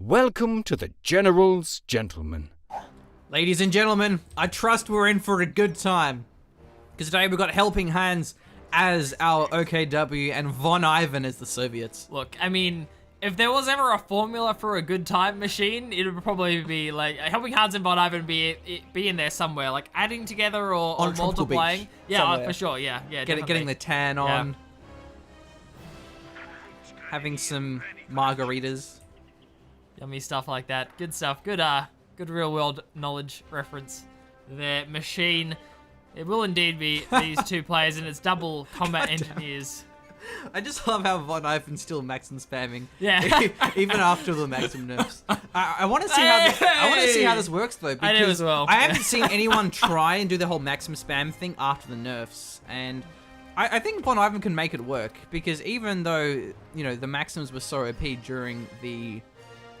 welcome to the General's Gentlemen. Ladies and gentlemen, I trust we're in for a good time. Because today we've got Helping Hands as our OKW and Von Ivan as the Soviets. Look, I mean, if there was ever a formula for a good time machine, it would probably be like Helping Hands and Von Ivan be in there somewhere, like adding together or multiplying. Beach, yeah, somewhere. for sure. Yeah, Getting the tan on. Having some margaritas. Yummy stuff like that. Good stuff. Good real world knowledge reference. The machine. It will indeed be these two players, and it's double combat engineers. I just love how Von Ivan's still maxim spamming. Yeah. Even after the maxim nerfs. I want to see how this works though. Because I do as well. I haven't seen anyone try and do the whole maxim spam thing after the nerfs, and I think Von Ivan can make it work because even though the maxims were so OP during the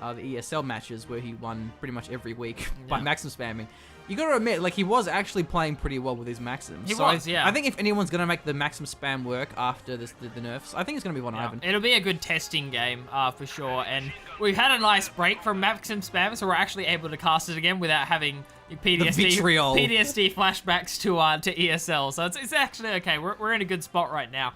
ESL matches where he won pretty much every week by maxim spamming. You gotta admit, like, he was actually playing pretty well with his maxims. I think if anyone's gonna make the maxim spam work after the nerfs, I think it's gonna be Von Ivan. It'll be a good testing game, for sure. And we've had a nice break from maxim spam, so we're actually able to cast it again without having PTSD flashbacks to ESL. So it's actually okay. We're in a good spot right now.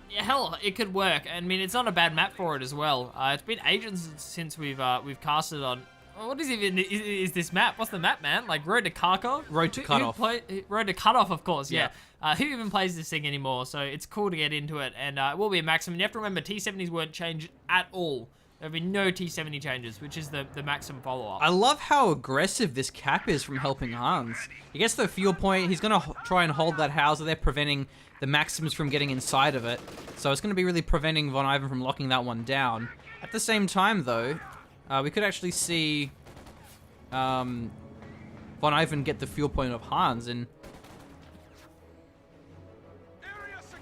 Yeah, hell, it could work. I mean, it's not a bad map for it as well. It's been ages since we've casted on. What is this map? What's the map, man? Like Road to Kharkov? Road to Cutoff. Road to Cutoff, of course. Yeah. Who even plays this thing anymore? So it's cool to get into it, and it will be a maximum. And you have to remember, T70s weren't changed at all. There'll be no T70 changes, which is the maximum follow-up. I love how aggressive this cap is from Helping Hans. He gets the fuel point. He's going to try and hold that Hauser there, preventing the maxims from getting inside of it. So it's going to be really preventing Von Ivan from locking that one down. At the same time, though, we could actually see Von Ivan get the fuel point of Hans, and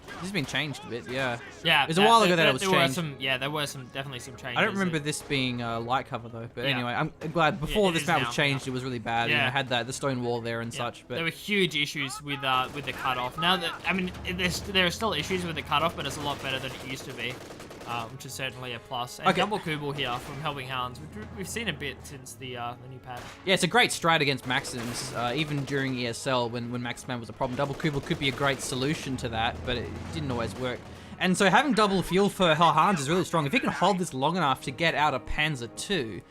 this has been changed a bit, yeah. Yeah. It was a while ago that it was changed. There were definitely some changes. I don't remember this being light cover though, but anyway, I'm glad before this map was changed, it was really bad. Yeah. I had the stone wall there and such, but there were huge issues with the cutoff. Now that there are still issues with the cutoff, but it's a lot better than it used to be. Which is certainly a plus. And double Kubel here from Helping Hands, which we've seen a bit since the new patch. Yeah, it's a great strat against Maxims. Even during ESL, when Max Man was a problem, double Kubel could be a great solution to that, but it didn't always work. And so having double fuel for Hans is really strong. If he can hold this long enough to get out of Panzer II,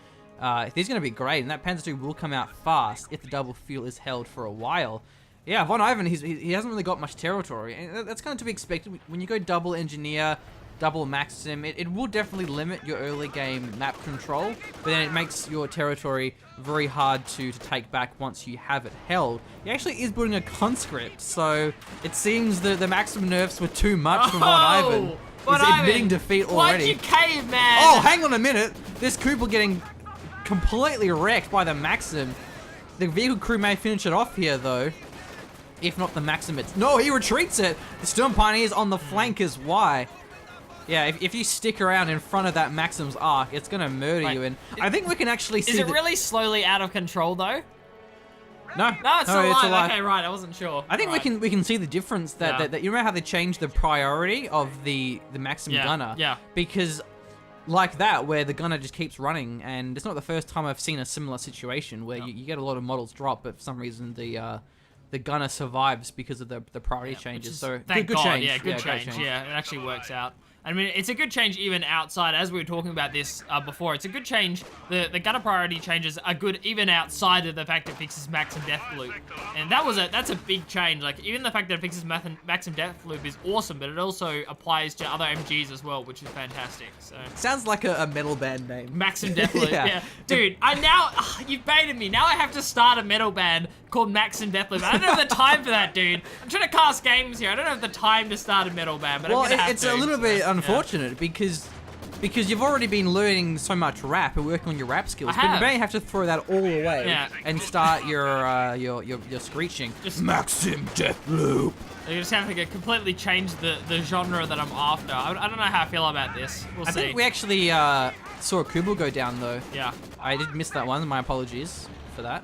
he's going to be great, and that Panzer II will come out fast if the double fuel is held for a while. Yeah, Von Ivan, he hasn't really got much territory, and that's kind of to be expected. When you go double engineer, double maxim, it will definitely limit your early game map control, but then it makes your territory very hard to take back once you have it held. He actually is building a conscript, so it seems that the maximum nerfs were too much for Von Ivan. He's admitting defeat already. Why'd you cave, man? Oh, hang on a minute. This Kubel getting completely wrecked by the maxim. The vehicle crew may finish it off here, though. If not the maxim, no, he retreats it. The Storm Pioneers on the flank is why. Yeah, if you stick around in front of that Maxim's arc, it's gonna murder you. And I think we can actually see. Is it really slowly out of control though? No, it's alive. Okay, right. I wasn't sure. I think we can see the difference that you remember how they changed the priority of the Maxim gunner. Yeah. Because like that, where the gunner just keeps running, and it's not the first time I've seen a similar situation where you get a lot of models drop, but for some reason the gunner survives because of the priority changes. So good change. Yeah, good change. Yeah, it actually works out. I mean, it's a good change even outside, as we were talking about this before. It's a good change. The gunner priority changes are good even outside of the fact it fixes Maxim Death Loop. And that's a big change. Like, even the fact that it fixes Maxim Death Loop is awesome, but it also applies to other MGs as well, which is fantastic. So sounds like a metal band name. Maxim Death Loop, yeah. Dude, you've baited me. Now I have to start a metal band called Maxim Death Loop. I don't have the time for that, dude. I'm trying to cast games here. I don't have the time to start a metal band, but I'm gonna have it's a little bit unfortunate because you've already been learning so much rap and working on your rap skills, but you may have to throw that all away and start your screeching. Maxim Death Loop. You just have to completely change the genre that I'm after. I don't know how I feel about this. We'll see. I think we actually saw a Kubel go down though. Yeah. I did miss that one. My apologies for that.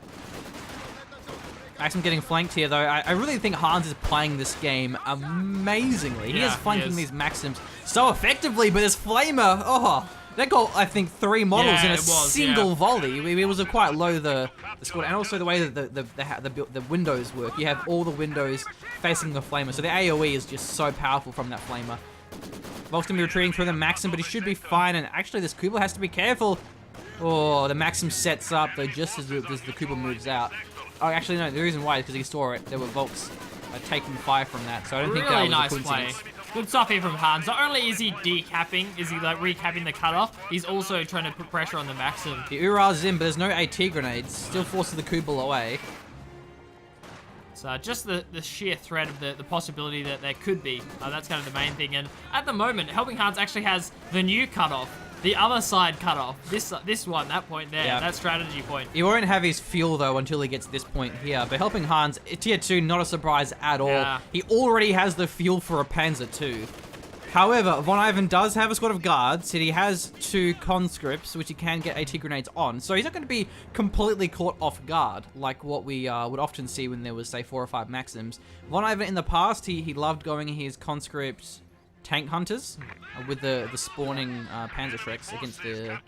Maxim getting flanked here, though. I really think Hans is playing this game amazingly. He is flanking these Maxims so effectively, but this Flamer, They got, I think, 3 models in a it was, single yeah. volley. It was quite low, the squad, and also the way that the windows work. You have all the windows facing the flamer, so the AoE is just so powerful from that flamer. Volk's gonna be retreating through the Maxim, but he should be fine, and actually this Kubel has to be careful. Oh, the Maxim sets up, though, just as the Kubel moves out. Oh, actually, no, the reason why is because he saw it. There were Volks taking fire from that, so I don't think that was nice a coincidence. play. Good stuff here from Hans. Not only is he decapping, is he like recapping the cutoff, he's also trying to put pressure on the Maxim. The Urar's in, but there's no AT grenades. Still forces the Kubel away. So just the sheer threat of the possibility that there could be. That's kind of the main thing. And at the moment, Helping Hands actually has the new cutoff. The other side cutoff. This one, that point there, Yeah. that strategy point. He won't have his fuel, though, until he gets this point here. But Helping Hans, tier 2, not a surprise at all. Yeah. He already has the fuel for a Panzer II. However, Von Ivan does have a squad of guards, and he has 2 conscripts, which he can get AT grenades on. So he's not going to be completely caught off guard, like what we would often see when there was, say, 4 or 5 Maxims. Von Ivan, in the past, he loved going his conscript tank hunters with the spawning Panzer Shreks against the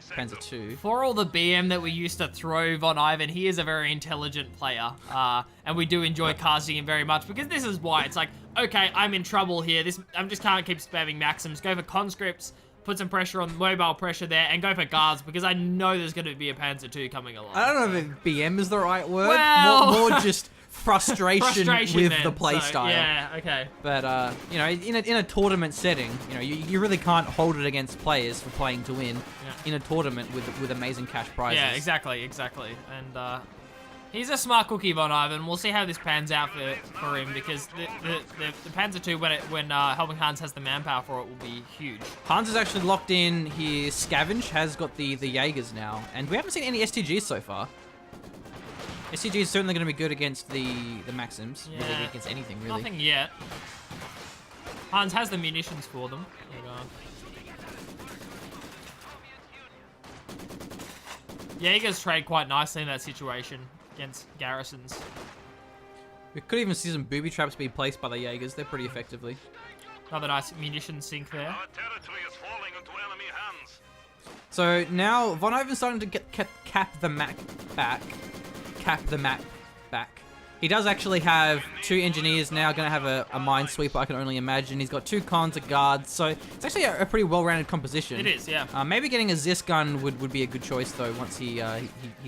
Panzer II. For all the BM that we used to throw Von Ivan, he is a very intelligent player. And we do enjoy casting him very much, because this is why. It's like, okay, I'm in trouble here. I'm just can't keep spamming Maxims. Go for conscripts, put some pressure on mobile pressure there, and go for guards, because I know there's going to be a Panzer II coming along. I don't know if BM is the right word. Well... more just frustration with then. the playstyle. So, yeah, okay. But, you know, in a tournament setting, you know, you really can't hold it against players for playing to win in a tournament with amazing cash prizes. Yeah, exactly. And he's a smart cookie, Von Ivan. We'll see how this pans out for him, because the Panzer II, when Helping Hans has the manpower for it, will be huge. Hans is actually locked in. His Scavenge has got the Jaegers now, and we haven't seen any STGs so far. STG is certainly going to be good against the Maxims. Yeah. Really against anything, really. Nothing yet. Hans has the munitions for them. Jaegers trade quite nicely in that situation against garrisons. We could even see some booby traps being placed by the Jaegers. They're pretty effectively. Another nice munition sink there. Our territory is falling into enemy hands. So now Von Ivan's starting to cap the map back. He does actually have 2 engineers now, going to have a minesweeper, I can only imagine. He's got 2 cons, a guard, so it's actually a pretty well-rounded composition. It is, yeah. Maybe getting a Zis gun would be a good choice, though, once he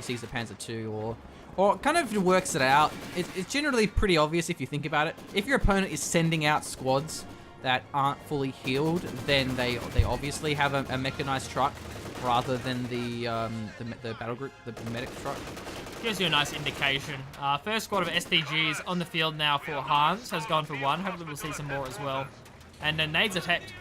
sees the Panzer II, or kind of works it out. It's generally pretty obvious if you think about it. If your opponent is sending out squads that aren't fully healed, then they obviously have a mechanized truck rather than the battle group, the medic truck. Gives you a nice indication. First squad of STGs on the field now for Hans. Has gone for 1. Hopefully we'll see some more as well. And then nades attacked.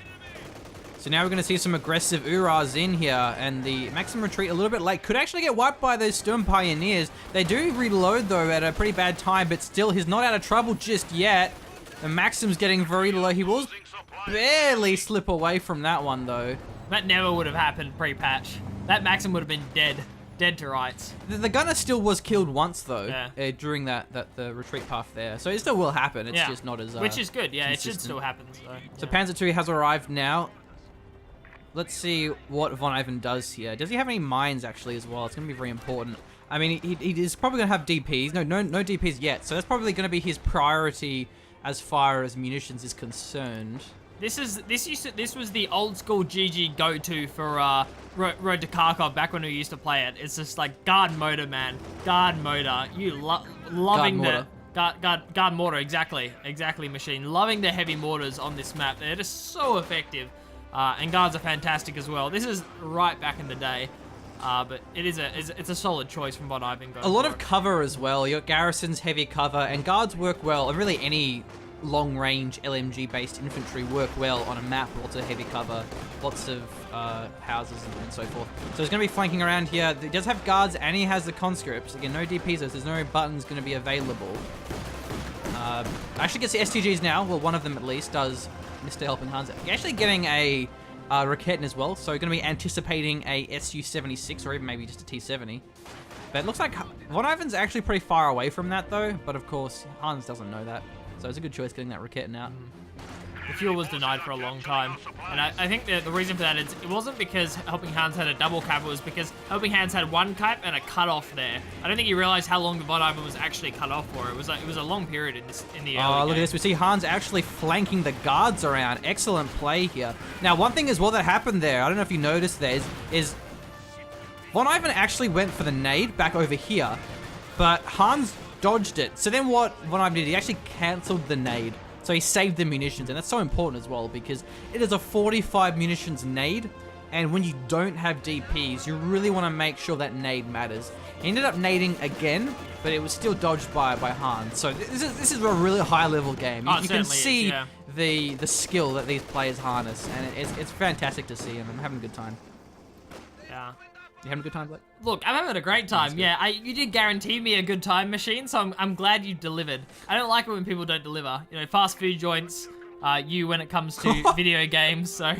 So now we're going to see some aggressive Urars in here, and the Maxim retreat a little bit late. Could actually get wiped by those Sturm Pioneers. They do reload, though, at a pretty bad time, but still, he's not out of trouble just yet. The Maxim's getting very low. He will barely slip away from that one, though. That never would have happened pre-patch. That Maxim would have been dead. Dead to rights. The gunner still was killed once, though, yeah. During the retreat path there. So it still will happen. It's just not as which is good. Yeah, consistent. it should still happen. So Panzer II has arrived now. Let's see what Von Ivan does here. Does he have any mines, actually, as well? It's going to be very important. I mean, he is probably going to have DPs. No DPs yet. So that's probably going to be his priority as far as munitions is concerned. This was the old school GG go-to for Road to Kharkov back when we used to play it. It's just like guard motor, man. Guard motor. You loving guard the guard mortar. Exactly, machine. Loving the heavy mortars on this map. They're just so effective, and guards are fantastic as well. This is right back in the day. But it's a solid choice from Von Ivan. A lot of cover as well. Your garrisons, heavy cover, and guards work well. And really any long-range LMG-based infantry work well on a map. Lots of heavy cover, lots of houses and so forth. So he's going to be flanking around here. He does have guards and he has the conscripts. Again, no DPs, so there's no buttons going to be available. Actually gets the STGs now. Well, one of them at least does. Mr. Helping Hans. Actually getting a Raketen as well, so going to be anticipating a Su-76 or even maybe just a T-70. But it looks like Von Ivan's actually pretty far away from that though, but of course Hans doesn't know that. So it's a good choice getting that Raketen out. the fuel was denied for a long time. And I think that the reason for that is it wasn't because Helping Hands had a double cap, it was because Helping Hands had one cap and a cutoff there. I don't think he realized how long the Von Ivan was actually cut off for. It was a long period in the early Oh, look at game. this. We see Hans actually flanking the guards around. Excellent play here. Now, one thing as well that happened there, I don't know if you noticed there, is Von Ivan actually went for the nade back over here, but Hans dodged it. So then what Von Ivan did, he actually cancelled the nade. So he saved the munitions, and that's so important as well because it is a 45 munitions nade, and when you don't have DPs, you really want to make sure that nade matters. He ended up nading again, but it was still dodged by Hans. So this is a really high level game. You can see the skill that these players harness, and it's fantastic to see, and I'm having a good time. Yeah. You having a good time, Blake? Look, I'm having a great time. Yeah, you did guarantee me a good time machine, so I'm glad you delivered. I don't like it when people don't deliver. You know, fast food joints, you when it comes to video games, so...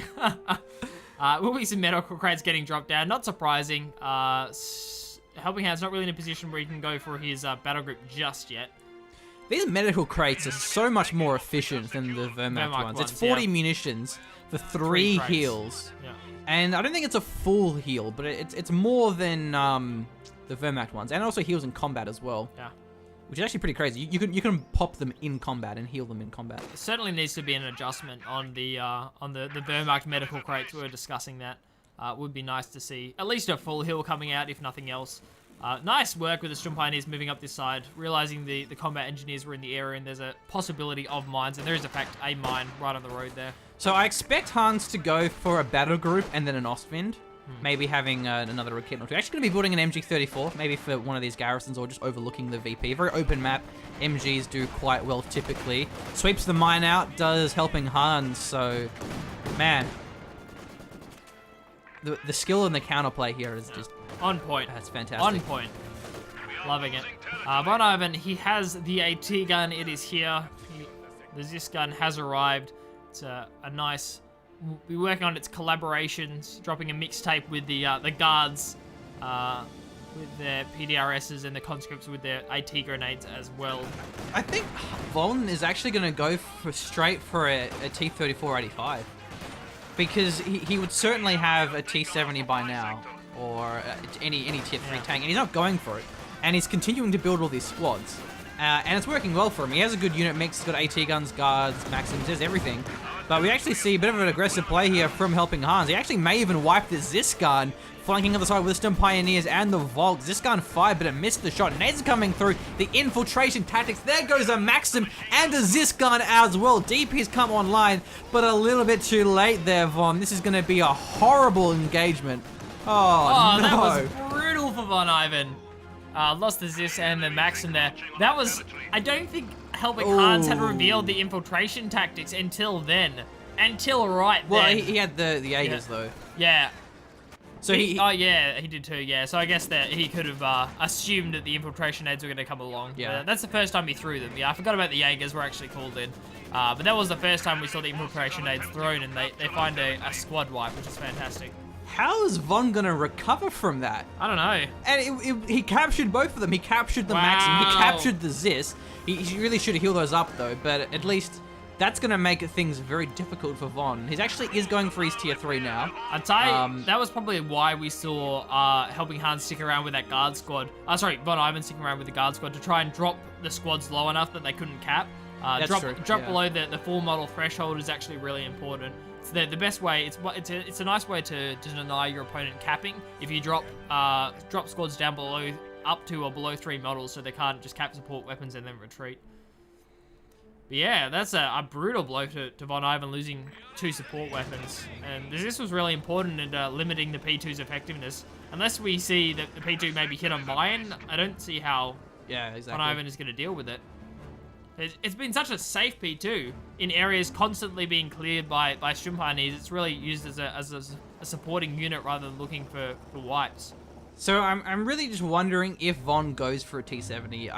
will be some medical crates getting dropped down. Not surprising. Helping Hand's not really in a position where he can go for his battle group just yet. These medical crates are so much more efficient than the Wehrmacht ones. It's 40 munitions for 3 heals. Yeah. And I don't think it's a full heal, but it's more than the Wehrmacht ones. And it also heals in combat as well. Yeah. Which is actually pretty crazy. You can pop them in combat and heal them in combat. There certainly needs to be an adjustment on the Wehrmacht medical crates. We were discussing that. Would be nice to see at least a full heal coming out, if nothing else. Nice work with the Sturm Pioneers moving up this side, realizing the combat engineers were in the area and there's a possibility of mines, and there is in fact a mine right on the road there. So I expect Hans to go for a battle group and then an Ostwind. Maybe having another Raketen or two. Actually going to be building an MG34, maybe for one of these garrisons or just overlooking the VP. Very open map. MGs do quite well typically. Sweeps the mine out, does Helping Hans, so... Man. The skill and the counterplay here is just... On point. That's fantastic. On point. Loving it. Von Ivan, he has the AT gun. It is here. The Zis gun has arrived. It's a nice... We're working on its collaborations, dropping a mixtape with the guards, with their PDRSs and the conscripts with their AT grenades as well. I think Von is actually going to go straight for a T-34-85. Because he would certainly have a T-70 by now, or any Tier 3 tank, and he's not going for it. And he's continuing to build all these squads. And it's working well for him. He has a good unit mix, he's got AT guns, guards, maxims, there's everything. But we actually see a bit of an aggressive play here from Helping Hans. He actually may even wipe the Ziskan, flanking on the side with the Sturm Pioneers and the Volk. Ziskan fired, but it missed the shot. Nades coming through. The infiltration tactics. There goes a Maxim and a Ziskan as well. DP's come online, but a little bit too late there, Von. This is going to be a horrible engagement. Oh, no. That was brutal for Von Ivan. Lost the Zis and the Maxim there. That was... I don't think Helping Hans had revealed the infiltration tactics until then. Until right then. Well, he had the Jaegers, though. Yeah. So Oh, yeah, he did too, yeah. So I guess that he could have assumed that the infiltration nades were going to come along. Yeah. That's the first time he threw them. Yeah, I forgot about the Jaegers were actually called in. But that was the first time we saw the infiltration nades thrown, and they find a squad wipe, which is fantastic. How is Von gonna recover from that? I don't know. And he captured both of them. He captured the Maxim. He captured the Zis. He really should have healed those up, though. But at least that's gonna make things very difficult for Von. He actually is going for his Tier 3 now. I'd say that was probably why we saw Helping Hans stick around with that guard squad. Von Ivan sticking around with the guard squad to try and drop the squads low enough that they couldn't cap. Drop below the full model threshold is actually really important. It's the best way. It's a nice way to deny your opponent capping if you drop squads down below up to or below 3 models so they can't just cap support weapons and then retreat. But yeah, that's a brutal blow to Von Ivan losing 2 support weapons, and this was really important in limiting the P2's effectiveness. Unless we see that the P2 maybe hit a mine, I don't see how Von Ivan is going to deal with it. It's been such a safe P2 in areas constantly being cleared by Sturm Pioneers. It's really used as a supporting unit rather than looking for wipes. So I'm really just wondering if Von goes for a T70.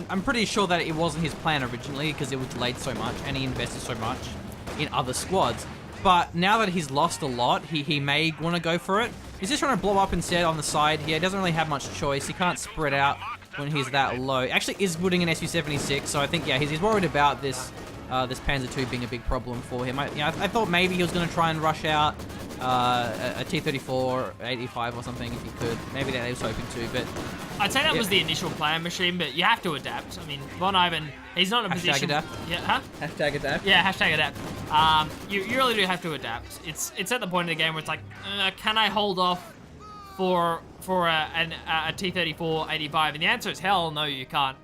I'm pretty sure that it wasn't his plan originally because it was delayed so much and he invested so much in other squads. But now that he's lost a lot, he may want to go for it. He's just trying to blow up instead on the side here. He doesn't really have much choice. He can't spread out when he's that low. Actually is building an SU-76, so I think, yeah, he's worried about this this Panzer II being a big problem for him. I thought maybe he was going to try and rush out a T-34 85 or something if he could. Maybe that he was hoping to, but I'd say that was the initial plan machine, but you have to adapt. I mean, Von Ivan, he's not in a position. Adapt. Yeah, huh? Hashtag adapt. Yeah, hashtag adapt. You really do have to adapt. It's at the point of the game where it's like, can I hold off for a T-34 85? And the answer is hell no, you can't.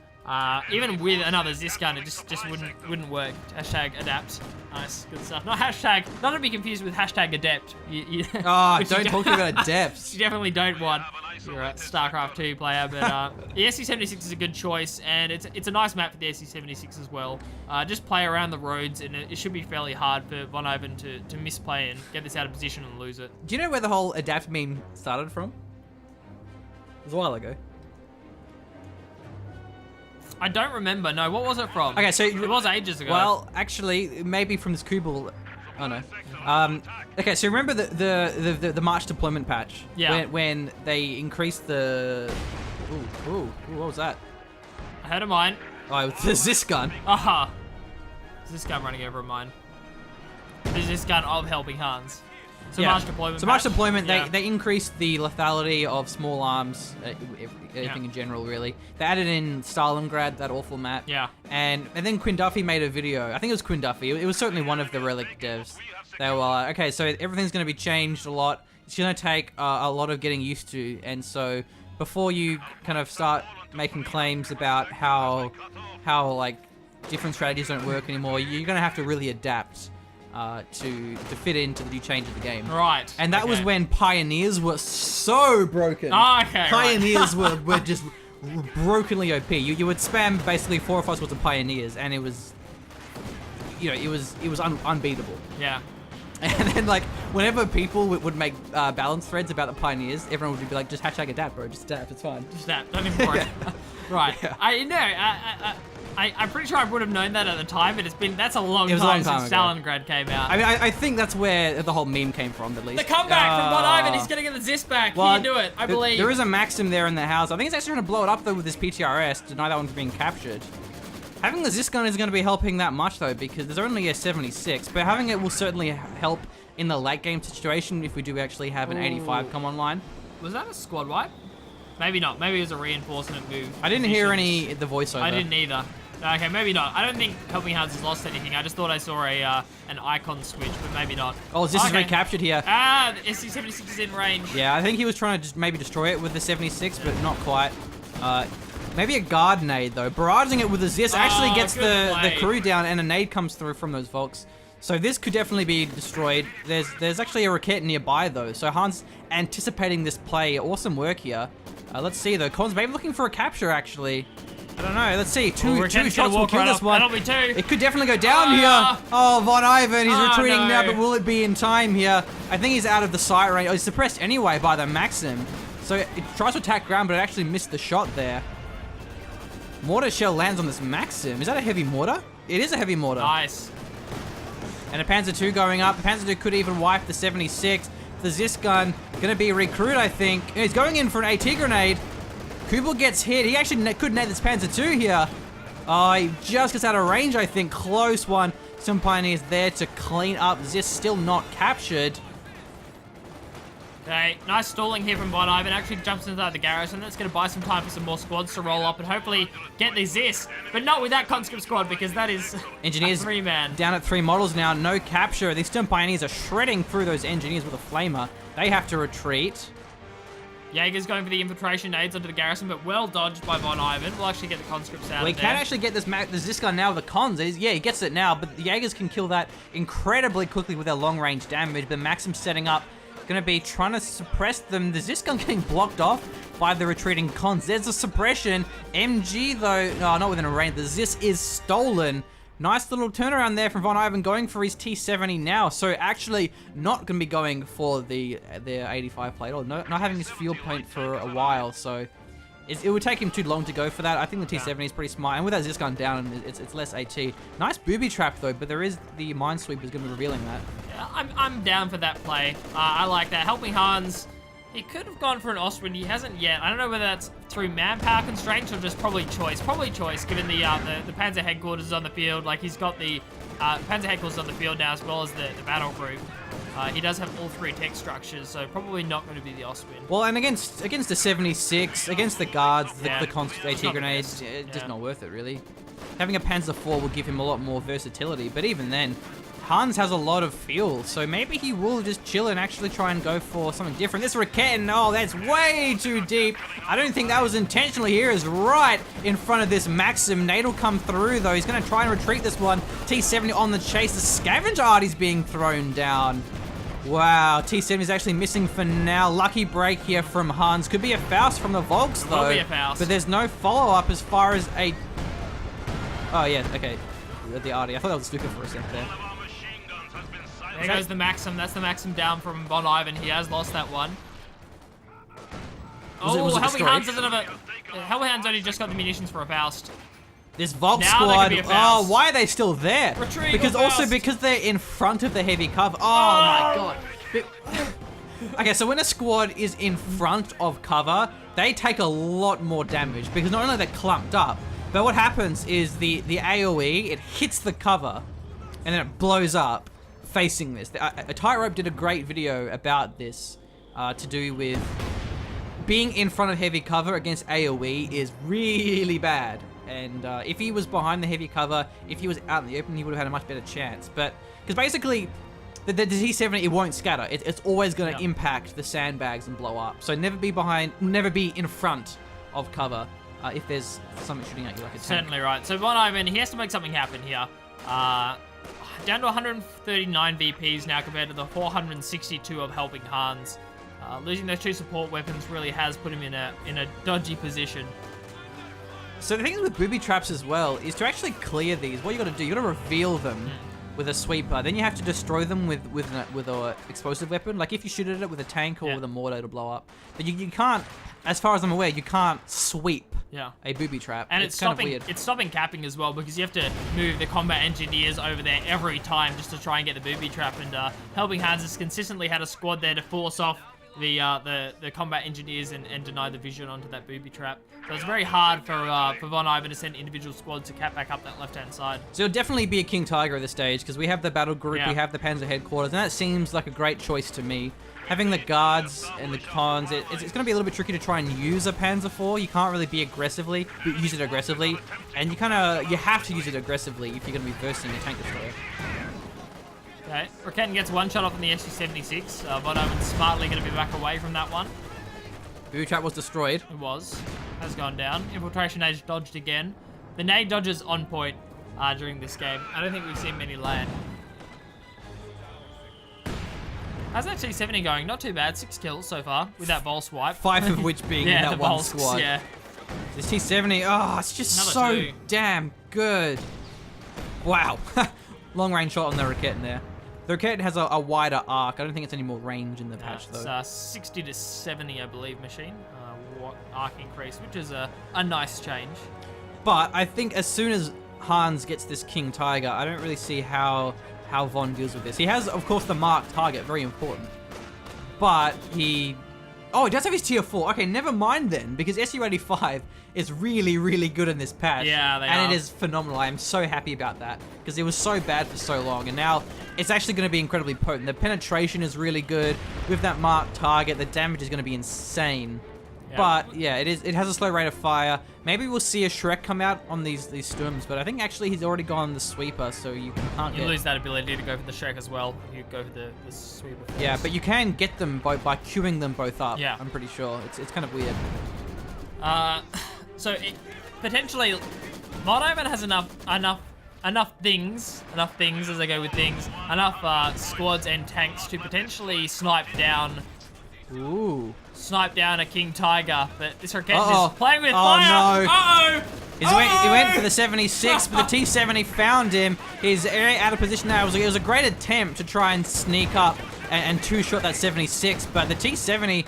Even with another Zis gun, it just wouldn't work. Hashtag adapt. Nice, good stuff. Not to be confused with hashtag adept. Don't talk about adepts. You definitely don't want. You're a StarCraft 2 player, but the SC-76 is a good choice, and it's a nice map for the SC-76 as well. Just play around the roads, and it should be fairly hard for Von Ivan to misplay and get this out of position and lose it. Do you know where the whole adapt meme started from? It was a while ago. I don't remember. No, what was it from? Okay, so it was ages ago. Well, actually, maybe from this Kubel. Oh no. Okay, so remember the March deployment patch? Yeah. When they increased the. Ooh, what was that? I heard of mine. Oh, it was this gun. Aha. Is this gun running over a mine? Is this gun of Helping Hands? So March deployment. So March patch? deployment, Yeah. they increased the lethality of small arms, everything in general, really. They added in Stalingrad, that awful map. Yeah. And then Quinn Duffy made a video. I think it was Quinn Duffy. It was certainly one of the Relic devs. They were like, okay, so everything's going to be changed a lot. It's going to take a lot of getting used to. And so before you kind of start making claims about how like different strategies don't work anymore, you're going to have to really adapt. To fit into the new change of the game. Right. And that was okay. when Pioneers were so broken. Oh, okay. Pioneers were just brokenly OP. You would spam basically 4 or 5 squads of Pioneers, and it was, it was unbeatable. Yeah. And then like whenever people would make balance threads about the Pioneers, everyone would be like, just hashtag adapt, bro. Just adapt. It's fine. Just that. Don't even worry. Right. Yeah. I'm pretty sure I would have known that at the time, but that's a long It was time a long time since ago. Stalingrad came out. I mean, I think that's where the whole meme came from, at least. The comeback from Von Ivan, he's gonna get the Zis back. Well, he can do it, I believe. There is a Maxim there in the house. I think he's actually trying to blow it up though with his PTRS, deny that one from being captured. Having the Zis gun isn't going to be helping that much though, because there's only a 76, but having it will certainly help in the late game situation if we do actually have an 85 come online. Was that a squad wipe? Maybe not. Maybe it was a reinforcement move. I didn't hear the voiceover. I didn't either. Okay, maybe not. I don't think Helping Hands has lost anything. I just thought I saw an icon switch, but maybe not. Oh, Zis is recaptured here. Ah, the SC-76 is in range. Yeah, I think he was trying to just maybe destroy it with the 76, but not quite. Maybe a guard nade though. Barraging it with a Zis actually gets the crew down, and a nade comes through from those Volks. So this could definitely be destroyed. There's actually a Raket nearby though. So Hans anticipating this play. Awesome work here. Let's see though. Cons maybe looking for a capture actually. I don't know. Let's see. Two shots will kill this one. That'll be 2. It could definitely go down here. Oh, Von Ivan. He's retreating now, but will it be in time here? I think he's out of the sight range. Oh, he's suppressed anyway by the Maxim. So it tries to attack ground, but it actually missed the shot there. Mortar shell lands on this Maxim. Is that a heavy mortar? It is a heavy mortar. Nice. And a Panzer II going up. The Panzer II could even wipe the 76. The Zis gun going to be recruit, I think. And he's going in for an AT grenade. Kubel gets hit. He actually could nade this Panzer II here. Oh, he just gets out of range, I think. Close one. Some Pioneers there to clean up. Zis still not captured. Okay, nice stalling here from Von Ivan. Actually jumps inside the garrison. That's going to buy some time for some more squads to roll up and hopefully get the Zis. But not with that conscript squad, because that is Engineers a 3-man. down at 3 models now. No capture. These Stern Pioneers are shredding through those Engineers with a flamer. They have to retreat. Jaeger's going for the infiltration nades onto the garrison, but well dodged by Von Ivan. We'll actually get the conscripts out Well, he of there. can actually get this Zis gun now with the cons. Yeah, he gets it now, but the Jaegers can kill that incredibly quickly with their long-range damage. But Maxim setting up, going to be trying to suppress them. The Zis gun getting blocked off by the retreating cons. There's a suppression. MG, though, no, not within a range. The Zis is stolen. Nice little turnaround there from Von Ivan, going for his T70 now. So actually not going to be going for the 85 plate, or not having his field point for a while. So it would take him too long to go for that. I think the T70 is pretty smart. And with that Zis gun down, it's less AT. Nice booby trap though, but there is the Minesweeper is going to be revealing that. Yeah, I'm down for that play. I like that. Helping Hans, he could have gone for an Austrian. He hasn't yet. I don't know whether that's through manpower constraints or just probably choice. Probably choice, given the Panzer headquarters is on the field. Like, he's got the Panzer Heckle's on the field now, as well as the battle group. He does have all 3 tech structures, so probably not going to be the Ostwind. Well, and against the 76, against the guards, the constant It's AT not the grenades, best. it's just Yeah. not worth it, really. Having a Panzer IV will give him a lot more versatility, but even then, Hans has a lot of fuel, so maybe he will just chill and actually try and go for something different. This Raketin, oh, that's way too deep. I don't think that was intentional. Here is right in front of this Maxim. Nate will come through, though. He's going to try and retreat this one. T-70 on the chase. The scavenger artie's being thrown down. Wow, T-70 is actually missing for now. Lucky break here from Hans. Could be a Faust from the Volks, though. Will be a Faust. But there's no follow-up as far as a... Oh, yeah, okay. The artie. I thought that was Stuka for a sec there. Our machine guns has been silenced. There goes the Maxim. That's the Maxim down from Von Ivan. He has lost that one. Was it Helping destroyed? Hans doesn't have a... Helping Hans only just got the munitions for a Faust. This Volk Now there squad, could be a Faust. why are they still there? Retreat Because or also Faust? because they're in front of the heavy cover. Oh my god. Okay, so when a squad is in front of cover, they take a lot more damage because not only are they clumped up, but what happens is the AoE, it hits the cover and then it blows up facing this. A Tightrope did a great video about this to do with being in front of heavy cover against AoE is really bad. And if he was behind the heavy cover, if he was out in the open, he would have had a much better chance. But, because basically, the T-70, it won't scatter. It's always going to impact the sandbags and blow up. So never be behind, never be in front of cover if there's something shooting at you like a tank. Certainly right. So Von Ivan, he has to make something happen here. Down to 139 VPs now compared to the 462 of Helping Hans. Losing those 2 support weapons really has put him in a dodgy position. So the thing with booby traps as well is to actually clear these, what you got to do, you got to reveal them with a sweeper. Then you have to destroy them with an explosive weapon. Like if you shoot at it with a tank or with a mortar, it'll blow up. But you can't, as far as I'm aware, you can't sweep a booby trap. And it's kind of stopping, weird. it's stopping capping as well because you have to move the combat engineers over there every time just to try and get the booby trap. And Helping Hands has consistently had a squad there to force off the combat engineers and deny the vision onto that booby trap. So it's very hard for Von Ivan to send individual squads to cap back up that left-hand side. So it'll definitely be a King Tiger at this stage because we have the battle group, we have the Panzer headquarters, and that seems like a great choice to me. Having the guards and the cons, it's going to be a little bit tricky to try and use a Panzer IV. You can't really use it aggressively, and you have to use it aggressively if you're going to be versing a tank destroyer. Okay, Raketin gets one shot off on the SU-76. Von Ivan's smartly going to be back away from that one. Booby trap was destroyed. It has gone down. Infiltration Age dodged again. The nade dodges on point during this game. I don't think we've seen many land. How's that T-70 going? Not too bad. 6 kills so far with that Vol swipe. 5 of which being in that one Volks, squad. Yeah. This T-70, oh, it's just Another so 2. damn good. Wow. Long range shot on the Raketin there. The Raketin has a wider arc. I don't think it's any more range in the patch, though. It's 60 to 70, I believe, machine. Arc increase, which is a nice change. But I think as soon as Hans gets this King Tiger, I don't really see how Von deals with this. He has, of course, the marked target, very important. But he... Oh, he does have his tier 4. Okay, never mind then, because SU-85 is really, really good in this patch. Yeah, they are. And it is phenomenal. I am so happy about that, because it was so bad for so long, and now it's actually going to be incredibly potent. The penetration is really good. With that marked target, the damage is going to be insane. Yeah. But yeah, it has a slow rate of fire. Maybe we'll see a Shrek come out on these Sturms, but I think actually he's already gone the sweeper, so you can't You get... lose that ability to go for the Shrek as well. You go for the sweeper first. Yeah, but you can get them by queuing them both up. Yeah. I'm pretty sure. It's kind of weird. So potentially, Von Ivan has enough things as I go with things, enough squads and tanks to potentially snipe down a King Tiger, but this Raketin is playing with fire. No. Uh-oh! He went for the 76, but the T-70 found him. He's out of position now. It was a great attempt to try and sneak up and two-shot that 76, but the T-70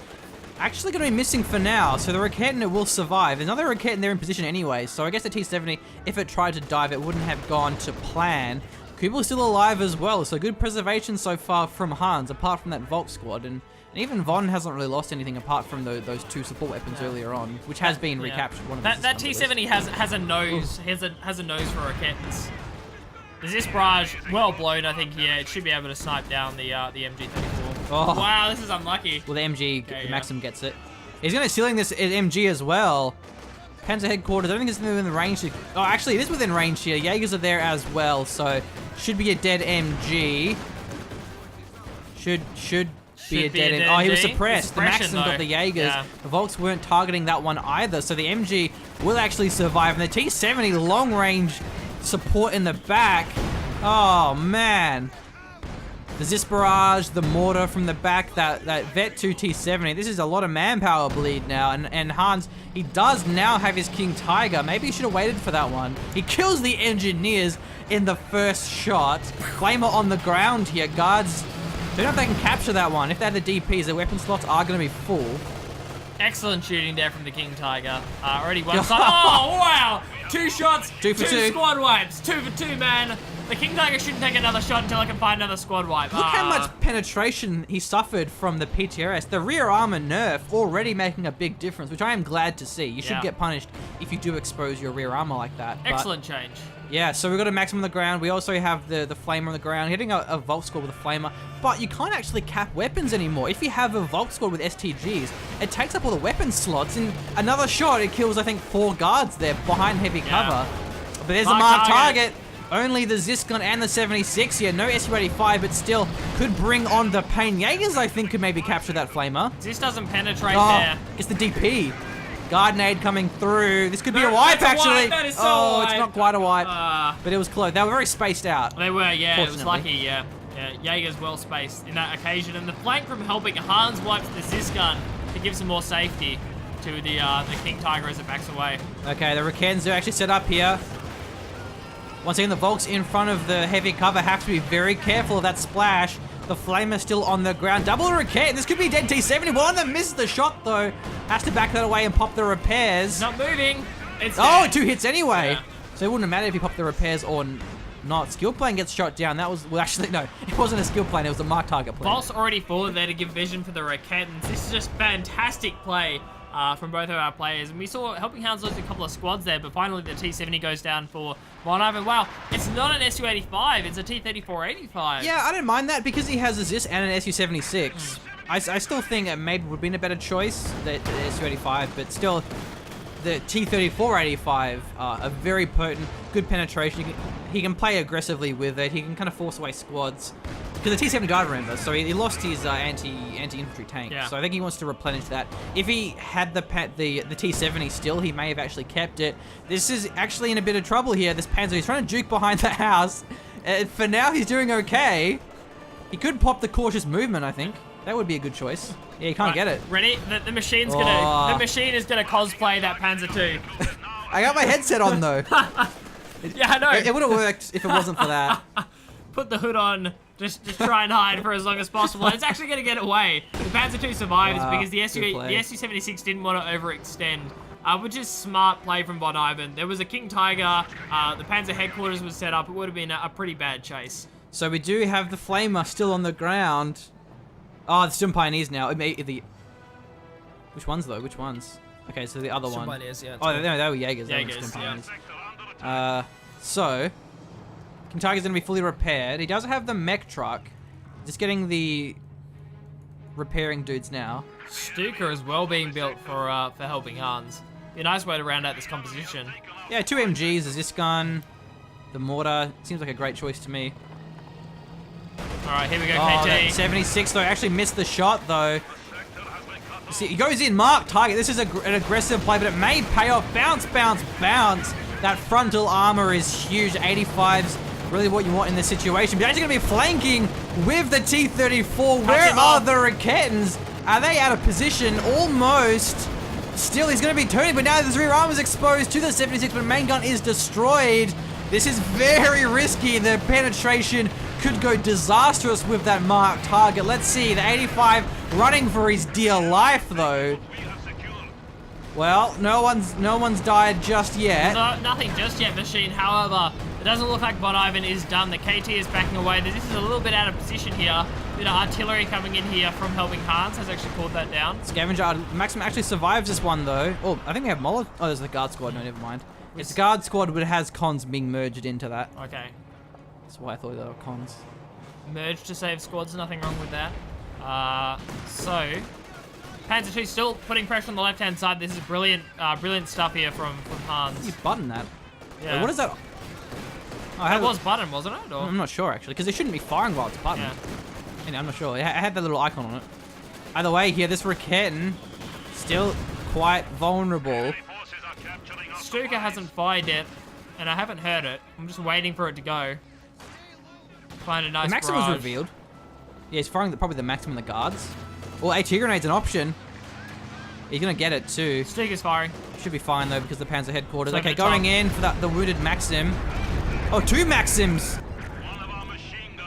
actually going to be missing for now, so the Raketin will survive. There's another Raketin there in position anyway, so I guess the T-70, if it tried to dive, it wouldn't have gone to plan. Kubl's still alive as well, so good preservation so far from Hans, apart from that Volk squad, and even Von hasn't really lost anything apart from those 2 support weapons earlier on, which has been recaptured. One of that T-70 has a nose. Has a nose for Raketins. The Zis barrage, well blown, I think, here. It should be able to snipe down the MG34. Oh. Wow, this is unlucky. Well, the MG, Okay, Maxim gets it. He's going to ceiling this MG as well. Panzer headquarters, I don't think it's within the range. Oh, actually, it is within range here. Jaegers are there as well, so should be a dead MG. Should be a dead MG. Oh, he was suppressed. The Maxim got the Jaegers. Yeah. The Volks weren't targeting that one either, so the MG will actually survive. And the T-70 long range support in the back. Oh, man. The Zis barrage, the mortar from the back, that Vet 2 T-70. This is a lot of manpower bleed now. And Hans, he does now have his King Tiger. Maybe he should have waited for that one. He kills the engineers in the first shot. Flamer on the ground here. Guards, don't know if they can capture that one. If they have the DPs, their weapon slots are going to be full. Excellent shooting there from the King Tiger. Already one shot. Oh, wow. 2 shots, 2 for 2. Squad wipes. 2 for 2, man. The King Tiger shouldn't take another shot until I can find another squad wipe. Look how much penetration he suffered from the PTRS. The rear armor nerf already making a big difference, which I am glad to see. You should get punished if you do expose your rear armor like that. Excellent change. Yeah, so we've got a Maxim on the ground. We also have the Flamer on the ground, hitting a Volk squad with a Flamer. But you can't actually cap weapons anymore. If you have a Volk squad with STGs, it takes up all the weapon slots. In another shot, it kills, I think, 4 guards there behind heavy cover. But there's a marked target. Only the Zis gun and the 76 here. No SU-85, but still could bring on the Pain. Jaegers, I think, could maybe capture that Flamer. Zis doesn't penetrate there. It's the DP. Guard nade coming through. This could be a wipe, actually. That is so it's not quite a wipe. But it was close. They were very spaced out. They were, yeah. It was lucky, yeah. Jaeger's well spaced in that occasion. And the flank from helping Hans wipes the Zis gun to give some more safety to the King Tiger as it backs away. Okay, the Rakens are actually set up here. Once again, the Volks in front of the heavy cover have to be very careful of that splash. The Flamer still on the ground. Double Raket. This could be dead T-70. One of them misses the shot, though. Has to back that away and pop the repairs. Not moving. It's oh, dead. 2 hits anyway. Yeah. So it wouldn't have mattered if he popped the repairs or not. Skill plane gets shot down. That was, well, actually, no. It wasn't a skill plane. It was a marked target plane. Volk's already forward there to give vision for the Raketans. This is just fantastic play from both of our players. And we saw Helping Hands lose a couple of squads there, but finally the T-70 goes down for Von Ivan. Wow, it's not an SU-85, it's a T-34-85. Yeah, I don't mind that because he has a Zis and an SU-76. I still think it maybe would have been a better choice, the SU-85, but still, the T-34-85 are very potent, good penetration. He can play aggressively with it. He can kind of force away squads. Because the T-70 died, remember, so he lost his anti-infantry tank. Yeah. So I think he wants to replenish that. If he had the T-70 still, he may have actually kept it. This is actually in a bit of trouble here. This Panzer, he's trying to juke behind the house. For now, he's doing okay. He could pop the cautious movement, I think. That would be a good choice. Yeah, you can't get it. Ready? The machine's gonna. The machine is gonna cosplay that Panzer II. I got my headset on though. Yeah, I know. It would have worked if it wasn't for that. Put the hood on. Just try and hide for as long as possible. And it's actually gonna get away. The Panzer II survives because the SU-76 didn't want to overextend. Which is smart play from Von Ivan. There was a King Tiger. The Panzer headquarters was set up. It would have been a pretty bad chase. So we do have the Flamer still on the ground. Oh, the Stim Pioneers now. Which ones, though? Which ones? Okay, so the other one. Pioneers, yeah. Oh, no, they were Jaegers. Jaegers, yeah. So, King Tiger's going to be fully repaired. He does have the mech truck. Just getting the repairing dudes now. Stuka is well being built for Helping Hands. Be a nice way to round out this composition. Yeah, 2 MGs, the Zis gun, the mortar. Seems like a great choice to me. Alright, here we go, Oh, KT. that 76 though, actually missed the shot though. You see, he goes in, mark, target. This is an aggressive play, but it may pay off. Bounce, bounce, bounce. That frontal armor is huge. 85's really what you want in this situation. But actually going to be flanking with the T-34. Where are the Raketans? Are they out of position? Almost. Still, he's going to be turning, but now the rear arm is exposed to the 76, but main gun is destroyed. This is very risky. The penetration could go disastrous with that marked target. Let's see, the 85 running for his dear life, though. Well, no one's died just yet. Nothing just yet, Machine. However, it doesn't look like Von Ivan is done. The KT is backing away. This is a little bit out of position here. Bit of artillery coming in here from Helping Hands has actually pulled that down. Scavenger, Maxim actually survives this one, though. Oh, I think we have Molotov. Oh, there's the guard squad. No, never mind. It's the guard squad, but it has cons being merged into that. Okay. That's why I thought they were cons. Merge to save squads, nothing wrong with that. So, Panzer II still putting pressure on the left-hand side. This is brilliant stuff here from Hans. You button that. Yeah. Wait, what is that? Oh, That was button, wasn't it? Or? I'm not sure actually, because it shouldn't be firing while it's button. Yeah. Anyway, I'm not sure. It had that little icon on it. Either way, here this Raketin still quite vulnerable. Stuka hasn't fired yet, and I haven't heard it. I'm just waiting for it to go. Find a nice The Maxim was barrage. revealed. Yeah, he's firing probably the Maxim and the guards. Well, AT grenade's an option. He's gonna get it too. Stuka's firing. Should be fine though because the Panzer headquarters. Flipping Okay, it going top. in for the wounded Maxim. Oh, 2 Maxims!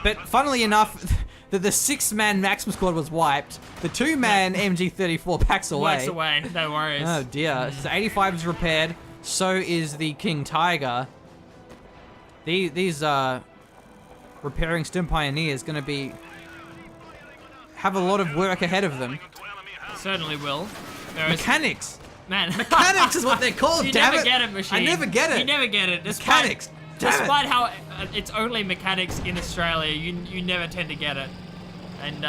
But funnily enough, the 6-man Maxim squad was wiped. The 2-man MG34 packs away. Works away. No worries. Oh dear. So 85 is repaired. So is the King Tiger. These repairing Stim Pioneers gonna have a lot of work ahead of them. Certainly will. There is- Mechanics. Man. Mechanics is what they're called. You damn never it. get it, machine. I never get it. You never get it. Mechanics. Damn it. Despite how it's only mechanics in Australia, you never tend to get it. And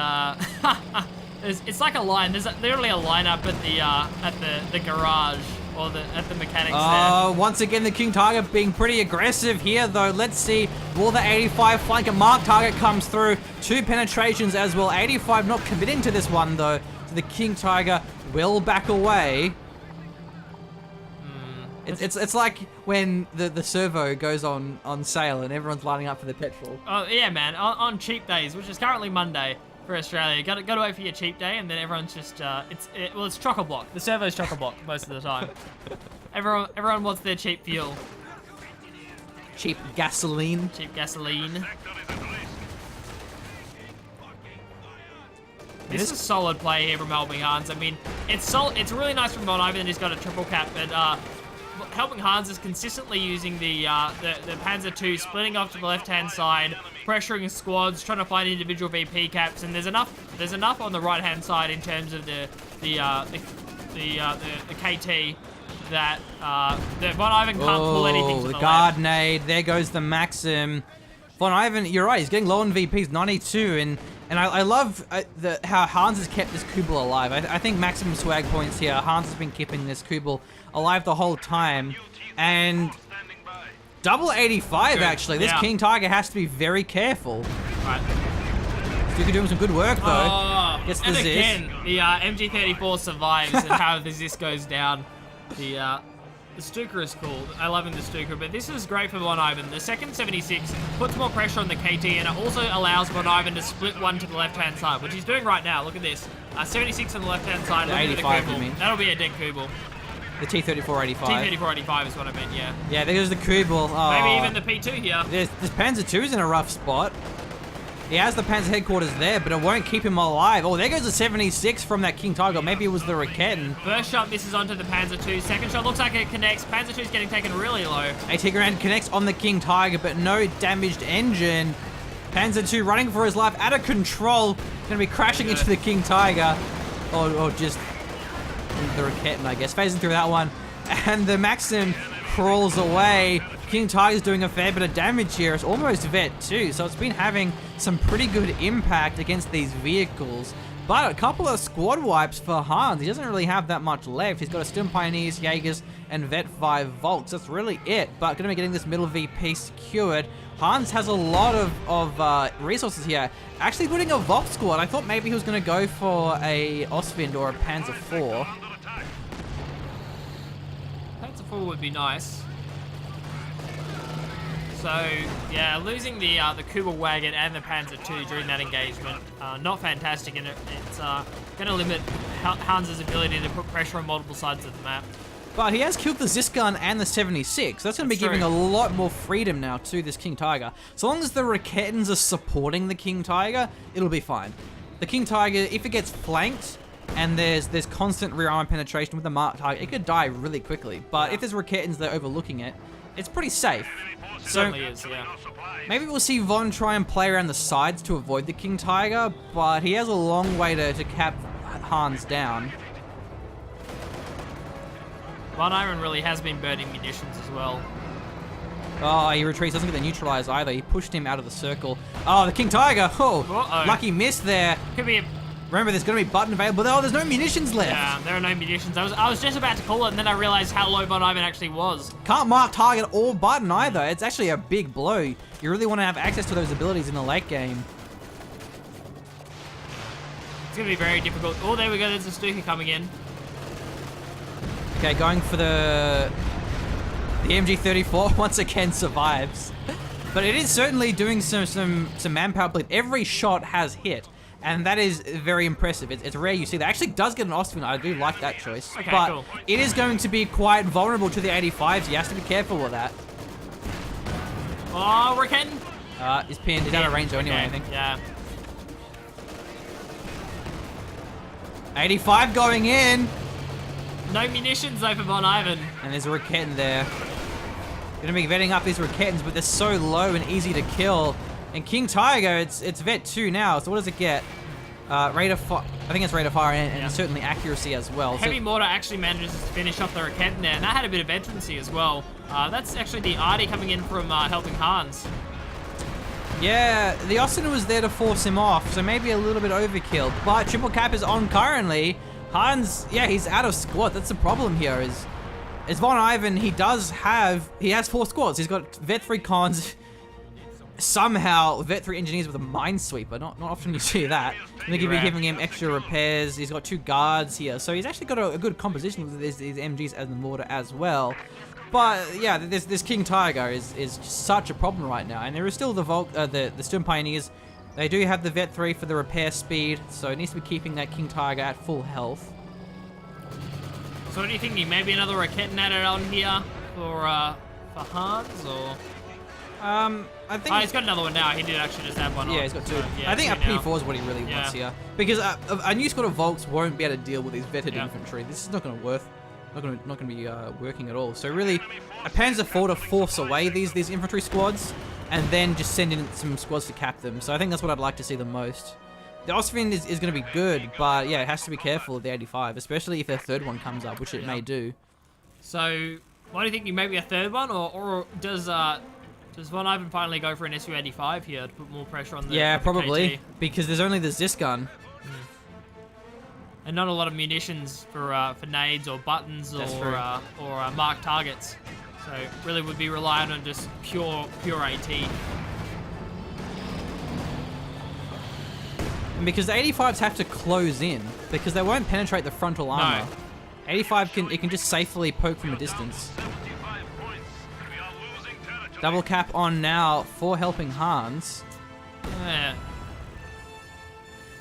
it's like a line. There's literally a lineup at the garage or at the mechanics Oh, once again the King Tiger being pretty aggressive here though. Let's see. Will the 85 flank? A mark target comes through. 2 penetrations as well. 85 not committing to this one though. So the King Tiger will back away. It's like when the servo goes on sale and everyone's lining up for the petrol. Oh yeah, man. On cheap days, which is currently Monday for Australia, got to wait for your cheap day, and then everyone's just it's chock-a-block. The servo's chock-a-block most of the time. Everyone wants their cheap fuel, Cheap gasoline. cheap gasoline. This is solid play here from Helping Hans. I mean, it's really nice from Von Ivan that he's got a triple cap, but Helping Hans is consistently using the Panzer II, splitting off to the left-hand side, pressuring squads, trying to find individual VP caps, and there's enough on the right-hand side in terms of the KT that Von Ivan can't pull anything to the the guard left. nade. There goes the Maxim. Von Ivan, you're right. He's getting low on VPs, 92, and I love how Hans has kept this Kubel alive. I think maximum swag points here. Hans has been keeping this Kubel alive the whole time, and double 85 Good. actually. This Yeah. King Tiger has to be very careful. Right. Stuka doing some good work though. Oh, Gets the and Zis. again, the MG34 survives and how the Zis goes down. The Stuka is cool. I love him, the Stuka, but this is great for Von Ivan. The second 76 puts more pressure on the KT, and it also allows Von Ivan to split one to the left-hand side, which he's doing right now. Look at this. 76 on the left-hand side. The Look at 85, the you mean? Kubel. That'll be a dead Kubel. The T-3485. T-3485 is what I meant, yeah. Yeah, there's the Kubel. Oh. Maybe even the P2 here. This Panzer II is in a rough spot. He has the Panzer headquarters there, but it won't keep him alive. Oh, there goes the 76 from that King Tiger. Maybe it was the Raketin. First shot misses onto the Panzer II. Second shot looks like it connects. Panzer II is getting taken really low. AT Grand connects on the King Tiger, but no damaged engine. Panzer II running for his life, out of control. Gonna be crashing into the King Tiger. Or just the Raketin, I guess. Phasing through that one. And the Maxim crawls away. King Tiger's doing a fair bit of damage here. It's almost vet too, so it's been having some pretty good impact against these vehicles. But a couple of squad wipes for Hans. He doesn't really have that much left. He's got a Stim Pioneers, Jaegers, and Vet 5 Volks. That's really it. But going to be getting this middle VP secured. Hans has a lot of resources here. Actually putting a Volk squad. I thought maybe he was going to go for a Ostwind or a Panzer IV. Panzer IV would be nice. So, yeah, losing the Kubel wagon and the Panzer II during that engagement, not fantastic, and it's going to limit Hans' ability to put pressure on multiple sides of the map. But he has killed the Zis gun and the 76. That's going to be giving a lot more freedom now to this King Tiger. So long as the Raketins are supporting the King Tiger, it'll be fine. The King Tiger, if it gets flanked and there's constant rear armor penetration with the mark target, it could die really quickly. But if there's Raketins that are overlooking it, it's pretty safe. Certainly is, yeah. Maybe we'll see Von try and play around the sides to avoid the King Tiger, but he has a long way to cap Hans down. Von Iron really has been burning munitions as well. Oh, he retreats. Doesn't get the neutralize either. He pushed him out of the circle. Oh, the King Tiger. Oh, Uh-oh. lucky miss there. Could be a... Remember, there's going to be button available. Oh, there's no munitions left. Yeah, there are no munitions. I was just about to call it, and then I realized how low Von Ivan actually was. Can't mark target or button either. It's actually a big blow. You really want to have access to those abilities in the late game. It's going to be very difficult. Oh, there we go. There's a Stuka coming in. Okay, going for the MG34 once again survives. But it is certainly doing some manpower bleed. Every shot has hit. And that is very impressive. It's rare you see that. Actually does get an Ostwind. I do like that choice. Okay, but cool. It is going to be quite vulnerable to the 85s. You have to be careful with that. Oh, we're getting... He's pinned. He's out of range though anyway, I think. Yeah. 85 going in. No munitions though for Von Ivan. And there's a Raketin there. Gonna be vetting up these Raketins, but they're so low and easy to kill. And King Tiger, it's Vet 2 now, so what does it get? Rate of fire, I think it's rate of fire and certainly accuracy as well. Heavy So, Mortar actually manages to finish off the Raketin there, and that had a bit of veterancy as well. That's actually the Artie coming in from helping Hans. yeah, the Austin was there to force him off, so maybe a little bit overkill. But Triple Cap is on currently. Hans, yeah, he's out of squad. That's the problem here is Von Ivan, he has 4 squads. He's got Vet 3 cons, somehow Vet 3 engineers with a minesweeper. Not often you see that. And they're giving him extra repairs. He's got 2 guards here. So he's actually got a good composition with these MGs and the mortar as well. But yeah, this King Tiger is just such a problem right now. And there is still the Stone Pioneers. They do have the Vet 3 for the repair speed, so it needs to be keeping that King Tiger at full health. So what do you think? Maybe another Raketin added on here for Hans, or? I think He's got another one now. He did actually just have one on. yeah, he's got 2. Yeah, I think a 2 now. P4 is what he really wants here. Because a new squad of Volks won't be able to deal with these vetted Yeah. infantry. This is not going to not going to be working at all. So really, a Panzer IV to force away these infantry squads, and then just send in some squads to cap them. So I think that's what I'd like to see the most. The Ostwind is going to be good, but yeah, it has to be careful of the 85, especially if their 3rd one comes up, which it may do. So, why do you think maybe a 3rd one, or does Von Ivan finally go for an SU-85 here to put more pressure on the Yeah, the probably, KT? because there's only the Zis gun. And not a lot of munitions for nades or buttons That's or true. marked targets. So really would be relying on just pure AT. And because the 85s have to close in, because they won't penetrate the frontal armor. 85 can just safely poke from a distance. Double cap on now for helping Hans. Yeah.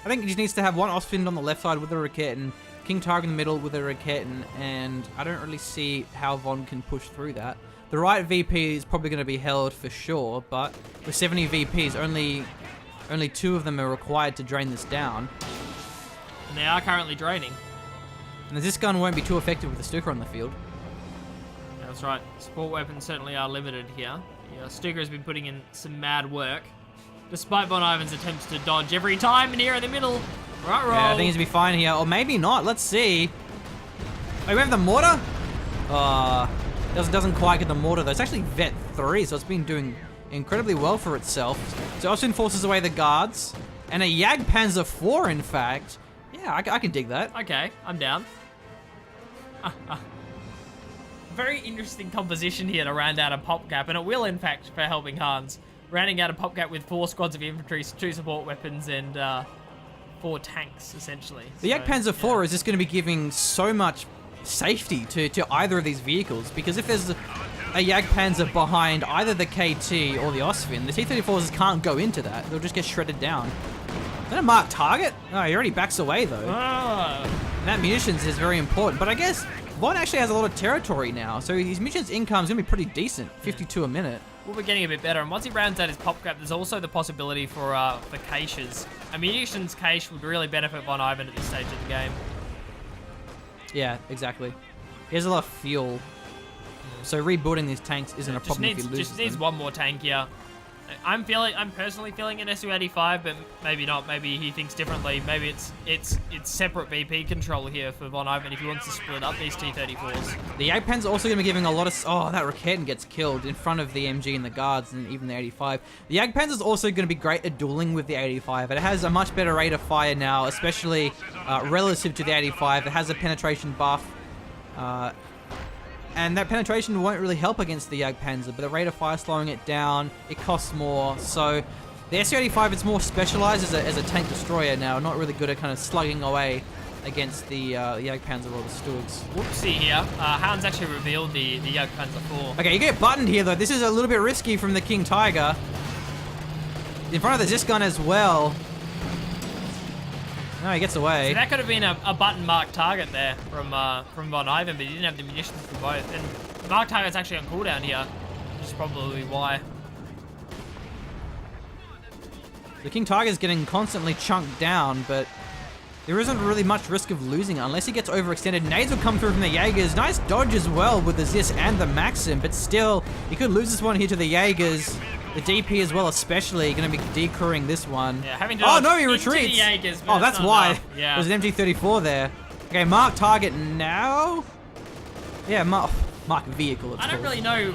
I think he just needs to have one Ostwind on the left side with a Raketin, King Tiger in the middle with a Raketin, and I don't really see how Von can push through that. The right VP is probably going to be held for sure, but with 70 VPs, only 2 of them are required to drain this down. And they are currently draining. And this gun won't be too effective with the Stuka on the field. Yeah, that's right. Support weapons certainly are limited here. Yeah, Stuka has been putting in some mad work, despite Von Ivan's attempts to dodge every time. And here in the middle, right roll. Yeah, I think he's going to be fine here, or maybe not. Let's see. Oh, we have the mortar? Doesn't quite get the mortar though. It's actually Vet 3, so it's been doing incredibly well for itself. So Austin forces away the guards, and a Jagdpanzer 4, in fact. Yeah, I can dig that. Okay, I'm down. Very interesting composition here to round out a pop gap, and it will, in fact, for helping Hans. Rounding out a pop gap with 4 squads of infantry, 2 support weapons, and 4 tanks, essentially. The Jagdpanzer 4 is just going to be giving so much safety to either of these vehicles, because if there's a Jagdpanzer behind either the KT or the Ostwind, the T-34s can't go into that. They'll just get shredded down. Is that a marked target? Oh, he already backs away, though. And that munitions is very important, but I guess Von actually has a lot of territory now, so his munitions income is going to be pretty decent, 52 a minute. We'll be getting a bit better, and once he rounds out his pop gap, there's also the possibility for caches. A munitions cache would really benefit Von Ivan at this stage of the game. Yeah, exactly. He has a lot of fuel, so rebuilding these tanks isn't a problem if he loses Just needs them. one more tank here. I'm personally feeling an SU-85, but maybe not. Maybe he thinks differently. Maybe it's separate VP control here for Von Ivan if he wants to split up these T-34s. The Jagdpans are also going to be giving a lot of... Oh, that Raketen gets killed in front of the MG and the guards and even the 85. The Jagdpans is also going to be great at dueling with the 85. It has a much better rate of fire now, especially relative to the 85. It has a penetration buff. And that penetration won't really help against the Jagdpanzer, but the rate of fire slowing it down, it costs more. So the Su-85, it's more specialized as a tank destroyer now, not really good at kind of slugging away against the Jagdpanzer or the Stugs. Whoopsie here. Hans actually revealed the Jagdpanzer 4. Okay, you get buttoned here though. This is a little bit risky from the King Tiger. In front of the Zisgun as well. No, he gets away. So that could have been a button mark target there from Von Ivan, but he didn't have the munitions for both. And the mark target's actually on cooldown here, which is probably why. The King Tiger's getting constantly chunked down, but there isn't really much risk of losing it unless he gets overextended. Nades will come through from the Jaegers. Nice dodge as well with the Zis and the Maxim, but still, he could lose this one here to the Jaegers. The DP as well, especially, going to be decrewing this one. Yeah, having to oh no, he into retreats. the Jaegers, Oh, that's why. enough. Yeah. There's an MG34 there. Okay, mark target now. Yeah, mark vehicle. It's I don't called. really know.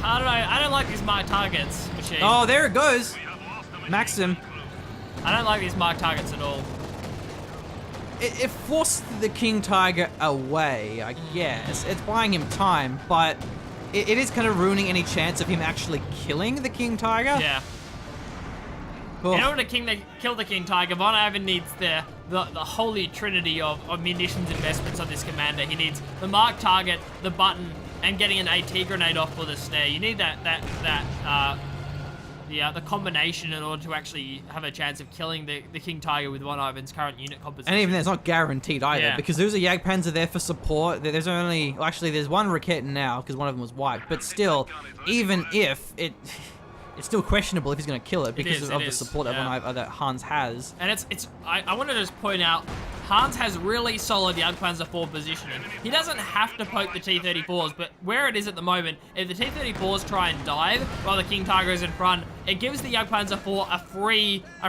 I don't know. I don't like these mark targets machine. Oh, there it goes. Maxim. I don't like these mark targets at all. It forced the King Tiger away, I guess. It's buying him time, but it is kind of ruining any chance of him actually killing the King Tiger. Yeah. Oh. In order to kill the King Tiger, Von Ivan needs the holy trinity of munitions investments on this commander. He needs the mark target, the button, and getting an AT grenade off for the snare. You need the combination in order to actually have a chance of killing the King Tiger with Von Ivan's current unit composition. And even then, it's not guaranteed either, Yeah. because there's a Jagdpanzer there for support. There's only... Well, actually, there's one Raketen now, because one of them was wiped. But still, even if it... It's still questionable if he's going to kill it because of the support that Hans has. And I want to just point out, Hans has really solid Jagdpanzer 4 positioning. He doesn't have to poke the T-34s, but where it is at the moment, if the T-34s try and dive while the King Tiger is in front, it gives the Jagdpanzer 4 a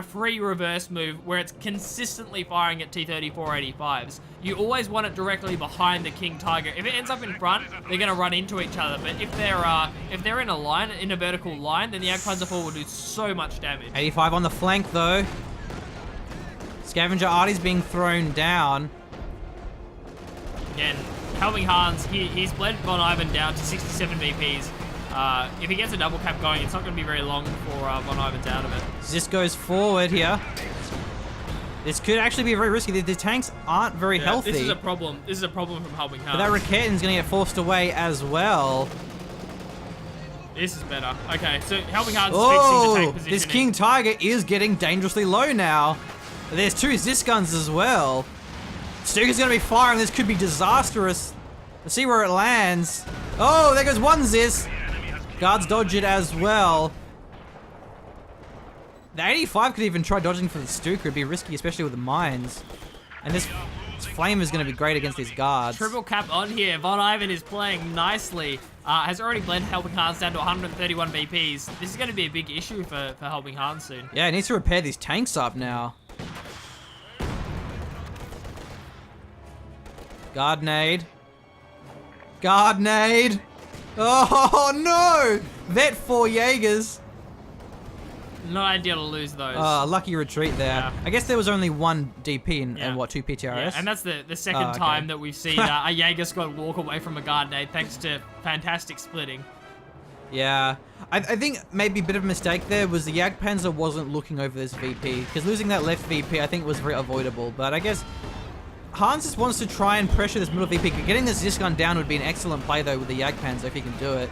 free reverse move where it's consistently firing at T-34 85s. You always want it directly behind the King Tiger. If it ends up in front, they're going to run into each other. But if they're in a line, in a vertical line, then the Jagdpanzer 4 will do so much damage. 85 on the flank though. Scavenger Artie's being thrown down. Again, helping Hans, he's bled Von Ivan down to 67 VPs. If he gets a double cap going, it's not going to be very long before Von Ivan's out of it. Zis goes forward here. This could actually be very risky. The tanks aren't very healthy. This is a problem. This is a problem from helping Hans. But that Raketen's going to get forced away as well. This is better. Okay, so helping Hans is fixing the tank positioning. This King Tiger is getting dangerously low now. There's two Zis guns as well. Stuka's going to be firing. This could be disastrous. Let's see where it lands. Oh, there goes one Zis. Guards dodge it as well. The 85 could even try dodging for the Stuka. It'd be risky, especially with the mines. And this flame is going to be great against these guards. Triple cap on here. Von Ivan is playing nicely. Has already bled Helping Hans down to 131 VPs. This is going to be a big issue for Helping Hans soon. Yeah, he needs to repair these tanks up now. Guard nade. Guard nade. Oh no! Vet 4 Jaegers. Not ideal to lose those. Lucky retreat there. Yeah. I guess there was only one DP and what, 2 PTRS? Yeah, and that's the second time that we've seen a Jaeger squad walk away from a guard nade thanks to fantastic splitting. Yeah. I think maybe a bit of a mistake there was the Jagdpanzer wasn't looking over this VP, because losing that left VP I think was very avoidable, but I guess Hans just wants to try and pressure this middle VP. Getting this Zis gun down would be an excellent play though with the Jagdpanzer if he can do it.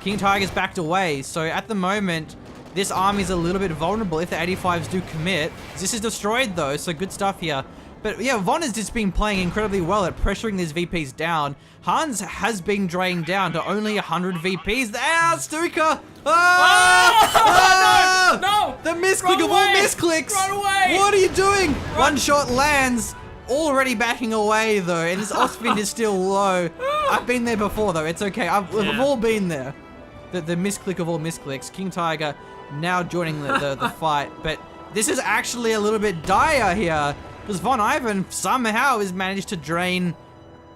King Tiger's backed away, so at the moment this army's a little bit vulnerable if the 85s do commit. This is destroyed though, so good stuff here. But yeah, Von has just been playing incredibly well at pressuring these VPs down. Hans has been drained down to only 100 VPs. Ah, Stuka! Ah! No! The misclick of all misclicks! Run away! What are you doing? One shot lands. Already backing away though, and this Osfin is still low. I've been there before though, it's okay. We've all been there. The misclick of all misclicks. King Tiger now joining the fight. But this is actually a little bit dire here, because Von Ivan somehow has managed to drain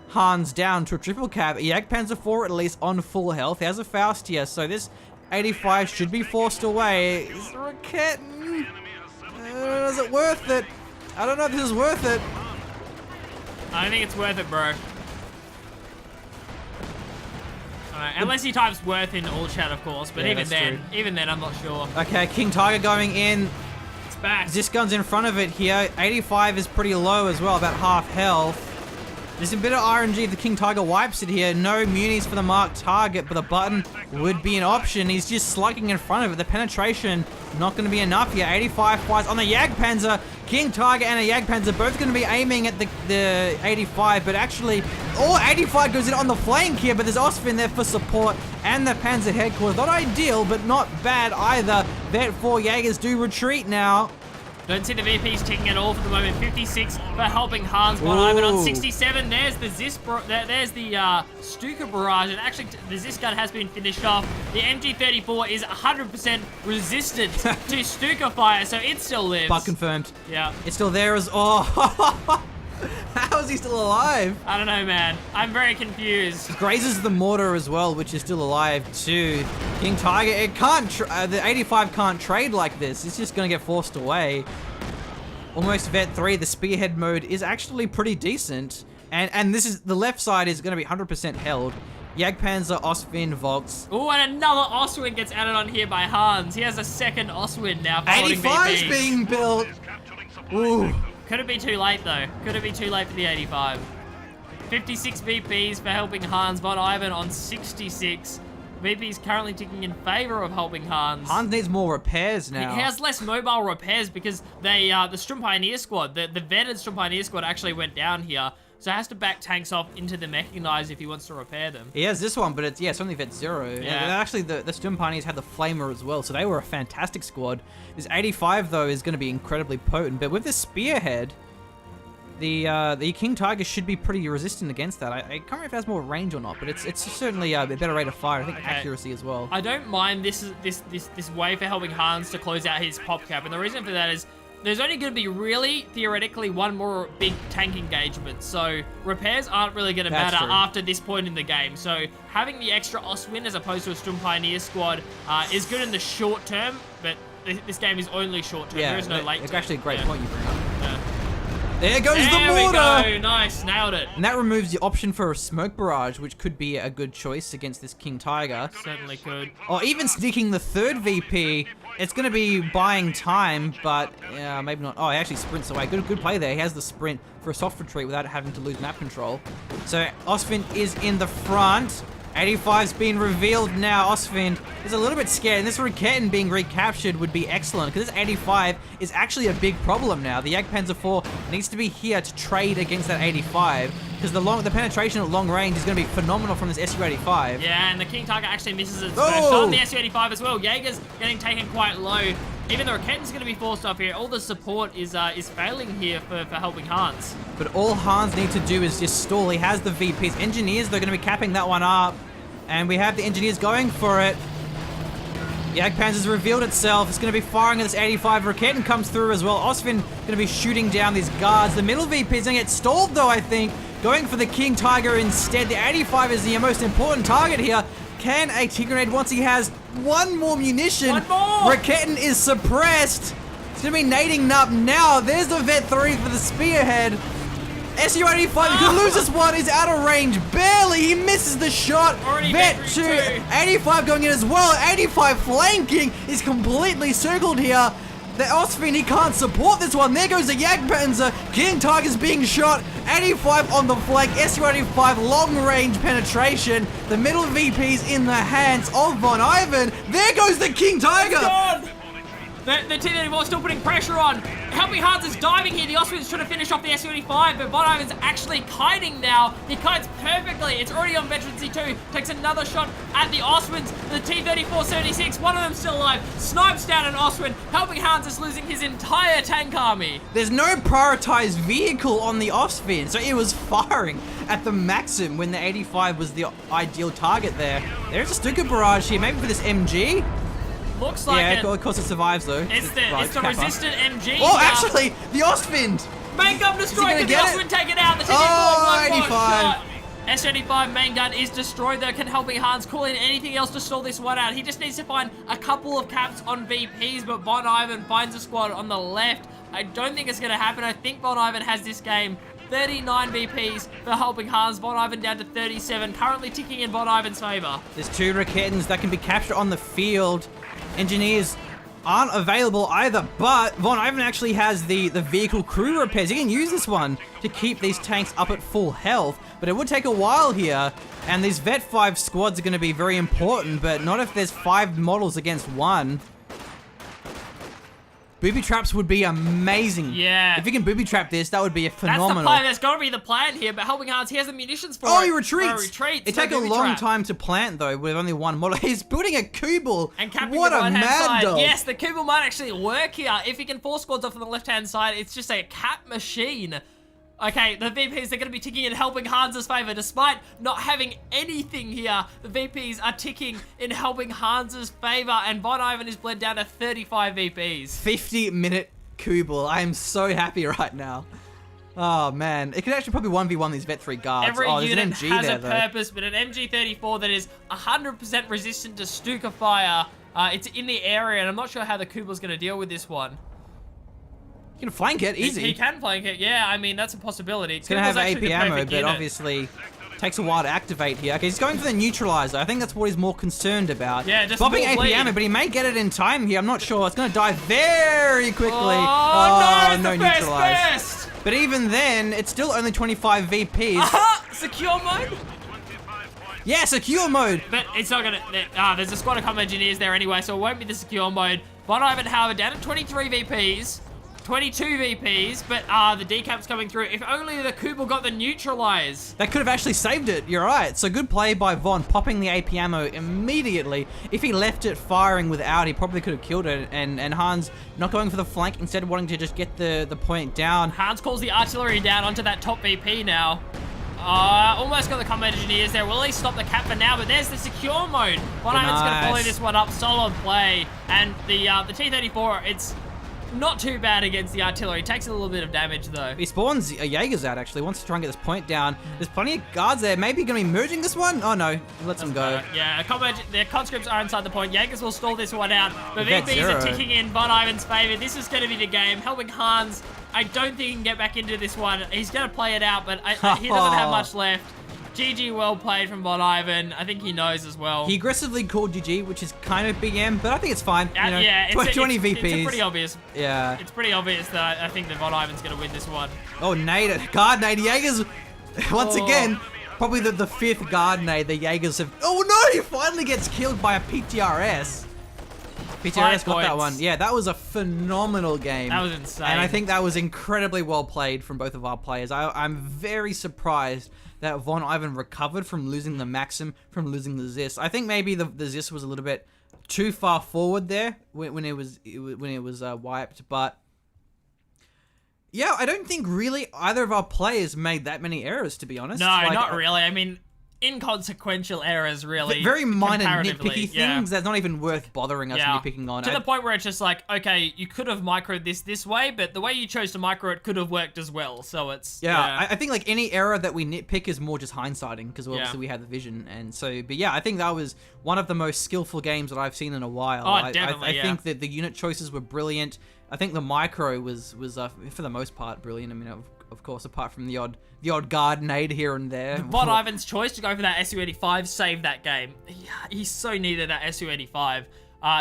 Hans down to a triple cap. Jagdpanzer 4 at least on full health. He has a Faust here, so this 85 should be forced away. Is Raketten? Is it worth it? I don't know if this is worth it. I don't think it's worth it, bro. Unless he types worth in all chat, of course, but Yeah, even then, I'm not sure. Okay, King Tiger going in. It's back. Ziskun's in front of it here. 85 is pretty low as well, about half health. There's a bit of RNG if the King Tiger wipes it here. No munis for the marked target, but the button would be an option. He's just slugging in front of it. The penetration not going to be enough here. 85 flies on the Jagdpanzer. King Tiger and a Jagdpanzer both going to be aiming at the 85, but actually all 85 goes in on the flank here, but there's Osfin there for support and the Panzer headquarters. Not ideal, but not bad either. Vet 4 Jaegers do retreat now. Don't see the VPs ticking at all for the moment. 56 for helping Hans Von Ivan on 67. There's the there's the Stuka barrage, and actually the Zis gun has been finished off. The MG34 is 100% resistant to Stuka fire, so it still lives. But confirmed. Yeah. It's still there as how is he still alive? I don't know, man. I'm very confused. Grazes the mortar as well, which is still alive too. King Tiger, it can't. The 85 can't trade like this. It's just gonna get forced away. Almost Vet 3. The spearhead mode is actually pretty decent, and this is the left side is gonna be 100% held. Jagdpanzer, Oswin, Volks. Oh, and another Oswin gets added on here by Hans. He has a second Oswin now. 85's being built. Ooh. Could it be too late, though? Could it be too late for the 85? 56 VPs for helping Hans Von Ivan on 66. VP's currently ticking in favor of helping Hans. Hans needs more repairs now. He has less mobile repairs because they, the Sturm Pioneer squad, the vetted Sturm Pioneer squad actually went down here. So he has to back tanks off into the mechanized if he wants to repair them. He has this one, but it's only Vet 0. Yeah. And actually, the Sturm Pioneers had the Flamer as well, so they were a fantastic squad. This 85, though, is going to be incredibly potent. But with the Spearhead, the King Tiger should be pretty resistant against that. I can't remember if it has more range or not, but it's certainly a better rate of fire. I think accuracy as well. I don't mind this way for helping Hans to close out his pop cap, and the reason for that is there's only going to be really, theoretically, one more big tank engagement, so repairs aren't really going to matter after this point in the game. So having the extra Oswin as opposed to a Sturm Pioneer squad is good in the short term, but this game is only short term. Yeah, there is no late term. It's actually a great point you bring up. Yeah. There goes the There we mortar! go. Nice, nailed it. And that removes the option for a smoke barrage, which could be a good choice against this King Tiger. Certainly could. Or even sneaking the third VP. It's going to be buying time, but maybe not. Oh, he actually sprints away. Good play there. He has the sprint for a soft retreat without having to lose map control. So Osfin is in the front. 85's been revealed now. Osfin is a little bit scared, and this Raketten being recaptured would be excellent, because this 85 is actually a big problem now. The Jagdpanzer 4 needs to be here to trade against that 85, because the penetration at long range is going to be phenomenal from this Su-85. Yeah, and the King Tiger actually misses its first shot on the Su-85 as well. Jaeger's getting taken quite low. Even the Raketten's going to be forced off here. All the support is failing here for helping Hans. But all Hans needs to do is just stall. He has the VPs. Engineers, they're going to be capping that one up. And we have the engineers going for it. Jagdpanzer's revealed itself. It's going to be firing at this 85. Raketten comes through as well. Osfin going to be shooting down these guards. The middle VP is going to get stalled, though, I think. Going for the King Tiger instead. The 85 is the most important target here. Can a T-Grenade, once he has one more munition. One more! Raketten is suppressed. It's going to be nading up now. There's the Vet 3 for the Spearhead. Su-85 could lose this one. He's out of range. Barely. He misses the shot. Already Vet 2. 85 going in as well. 85 flanking. He's completely circled here. The Osfin, he can't support this one. There goes the Jagdpanzer. King Tiger's being shot. 85 on the flank. Su-85 long range penetration. The middle VP's in the hands of Von Ivan. There goes the King Tiger. The T-34 still putting pressure on. Helping Hans is diving here. The Oswin's trying to finish off the Su-85, but Von Ivan's actually kiting now. He kites perfectly. It's already on Veteran C2. Takes another shot at the Oswins. The T-34 76, one of them still alive. Snipes down an Oswin. Helping Hans is losing his entire tank army. There's no prioritized vehicle on the Osfin, so it was firing at the maximum when the 85 was the ideal target there. There's a Stuka barrage here, maybe for this MG. Looks like Yeah, of course it survives though. it's the Kappa. resistant MG. Oh, actually, the Ostwind! Main gun destroyed. gonna Can the get Ostwind it? take it out? The T-34, Oh, one more 85. shot. S-85 main gun is destroyed though. Can Helping Hands call in anything else to stall this one out? He just needs to find a couple of caps on VPs, but Von Ivan finds a squad on the left. I don't think it's going to happen. I think Von Ivan has this game. 39 VPs for Helping Hands. Von Ivan down to 37, currently ticking in Von Ivan's favor. There's 2 Raketans that can be captured on the field. Engineers aren't available either, but Von Ivan actually has the vehicle crew repairs. He can use this one to keep these tanks up at full health, but it would take a while here, and these Vet 5 squads are going to be very important, but not if there's 5 models against 1. Booby traps would be amazing. Yeah. If you can booby trap this, that would be a phenomenal. That's the plan. That's got to be the plan here, but Helping Hands, he has the munitions for it. Oh, he retreats. Oh, retreats. It No takes a booby long trap. time to plant, though, with only 1 model. He's building a Kubel. And capping what the a right-hand mad side. dog. Yes, the Kubel might actually work here. If he can 4 squads off on the left-hand side, it's just a cap machine. Okay, the VPs, they're going to be ticking in Helping Hans' favor. Despite not having anything here, the VPs are ticking in Helping Hans' favor, and Von Ivan is bled down to 35 VPs. 50-minute Kubel. I am so happy right now. Oh, man. It could actually probably 1v1 these Vet 3 guards. Every oh, there's unit an MG has there, a though. purpose, but an MG34 that is 100% resistant to Stuka fire. It's in the area, and I'm not sure how the Kubel's going to deal with this one. You can flank it, easy. He can flank it, yeah. I mean, that's a possibility. It's going to have AP ammo, but obviously takes a while to activate here. Okay, he's going for the neutralizer. I think that's what he's more concerned about. Yeah, just Bopping more AP bleed. ammo, but he may get it in time here. I'm not sure. It's going to die very quickly. Oh, no, no it's the first neutralize. burst. But even then, it's still only 25 VPs. Aha! Secure mode? Yeah, secure mode. But it's not gonna. There's a squad of combat engineers there anyway, so it won't be the secure mode. Von Ivan, however, down to 23 VPs, 22 VPs, but the decap's coming through. If only the Kubel got the neutralize. That could have actually saved it. You're right. So good play by Von, popping the AP ammo immediately. If he left it firing without, he probably could have killed it. And Hans not going for the flank, instead wanting to just get the point down. Hans calls the artillery down onto that top VP now. Almost got the combat engineers there. Will he stop the cap for now? But there's the secure mode. Von Ivan's going to follow this one up. Solid play. And the T-34, it's not too bad against the artillery. Takes a little bit of damage, though. He spawns a Jaegers out, actually. Wants to try and get this point down. There's plenty of guards there. Maybe going to be merging this one? Oh, no. He lets him go. Yeah, the conscripts are inside the point. Jaegers will stall this one out. But Vet VPs zero. are ticking in Von Ivan's favor. This is going to be the game. Helping Hans, I don't think he can get back into this one. He's going to play it out, but he doesn't have much left. GG, well played from Von Ivan. I think he knows as well. He aggressively called GG, which is kind of big M, but I think it's fine. You know, yeah, 20 VPs. It's pretty obvious. Yeah. It's pretty obvious that I think that Von Ivan's going to win this one. Oh, nade. Guard nade. Jaegers, once again, probably the 5th guard nade the Jaegers have. Oh, no! He finally gets killed by a PTRS. PTRS got that one. Yeah, that was a phenomenal game. That was insane. And I think that was incredibly well played from both of our players. I'm very surprised that Von Ivan recovered from losing the Maxim, from losing the Zis. I think maybe the Zis was a little bit too far forward there when it was wiped, but yeah, I don't think really either of our players made that many errors, to be honest. No, Like, not really. I mean, inconsequential errors, really. very minor comparatively, nitpicky yeah. things that's not even worth bothering us nitpicking on. To the point where it's just like, okay, you could have microed this way, but the way you chose to micro it could have worked as well. So it's I think like any error that we nitpick is more just hindsighting, because obviously Yeah. we had the vision, and so. But yeah, I think that was one of the most skillful games that I've seen in a while. Oh, definitely, I yeah. think that the unit choices were brilliant. I think the micro was for the most part brilliant. I mean, of course, apart from the odd guard nade here and there. Von Ivan's choice to go for that SU-85 saved that game. He so needed that SU-85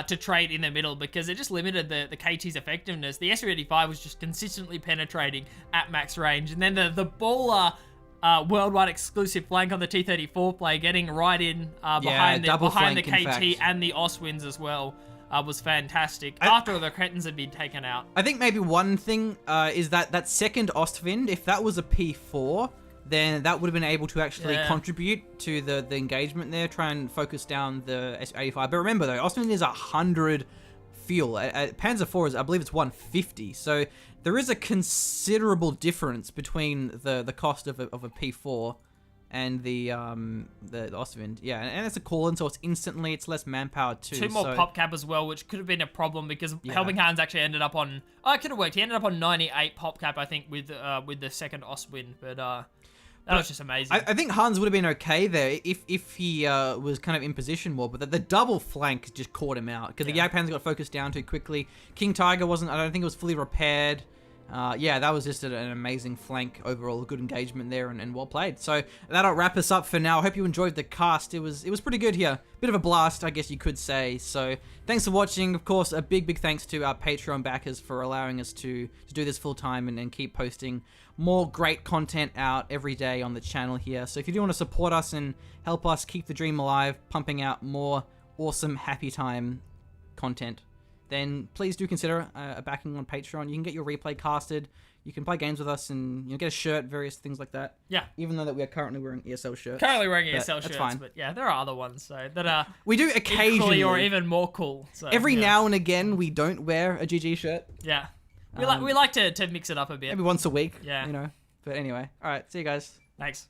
to trade in the middle, because it just limited the KT's effectiveness. The SU-85 was just consistently penetrating at max range. And then the baller worldwide exclusive flank on the T-34 play, getting right in behind the flank, in KT fact. and the Oswins as well. Was fantastic. After the Cretans had been taken out. I think maybe one thing is that second Ostwind, if that was a P4, then that would have been able to actually contribute to the engagement there, try and focus down the S85. But remember though, Ostwind is 100 fuel. Panzer IV is, I believe it's 150. So there is a considerable difference between the cost of a P4 and the Ostwind. Yeah, and it's a call-in, so it's instantly, it's less manpower too. 2 more so, pop cap as well, which could have been a problem because Helping Hands actually ended up on... Oh, it could have worked. He ended up on 98 pop cap, I think, with the second Ostwind, but that was just amazing. I think Hans would have been okay there if he was kind of in position more, but the double flank just caught him out because the Yak Panzer got focused down too quickly. King Tiger wasn't, I don't think it was fully repaired. Yeah, that was just an amazing flank overall, good engagement there and well played. So that'll wrap us up for now. I hope you enjoyed the cast. It was pretty good here. Bit of a blast, I guess you could say. So thanks for watching. Of course, a big thanks to our Patreon backers for allowing us to do this full time and keep posting more great content out every day on the channel here. So if you do want to support us and help us keep the dream alive, pumping out more awesome happy time content, then please do consider a backing on Patreon. You can get your replay casted, you can play games with us, and get a shirt, various things like that. Yeah. Even though that we are currently wearing ESL shirts. Currently wearing ESL shirts, fine. but yeah, there are other ones that are we do equally occasionally, or even more cool. So, every now and again, we don't wear a GG shirt. Yeah. We like to mix it up a bit. Maybe once a week. Yeah. But anyway, all right, see you guys. Thanks.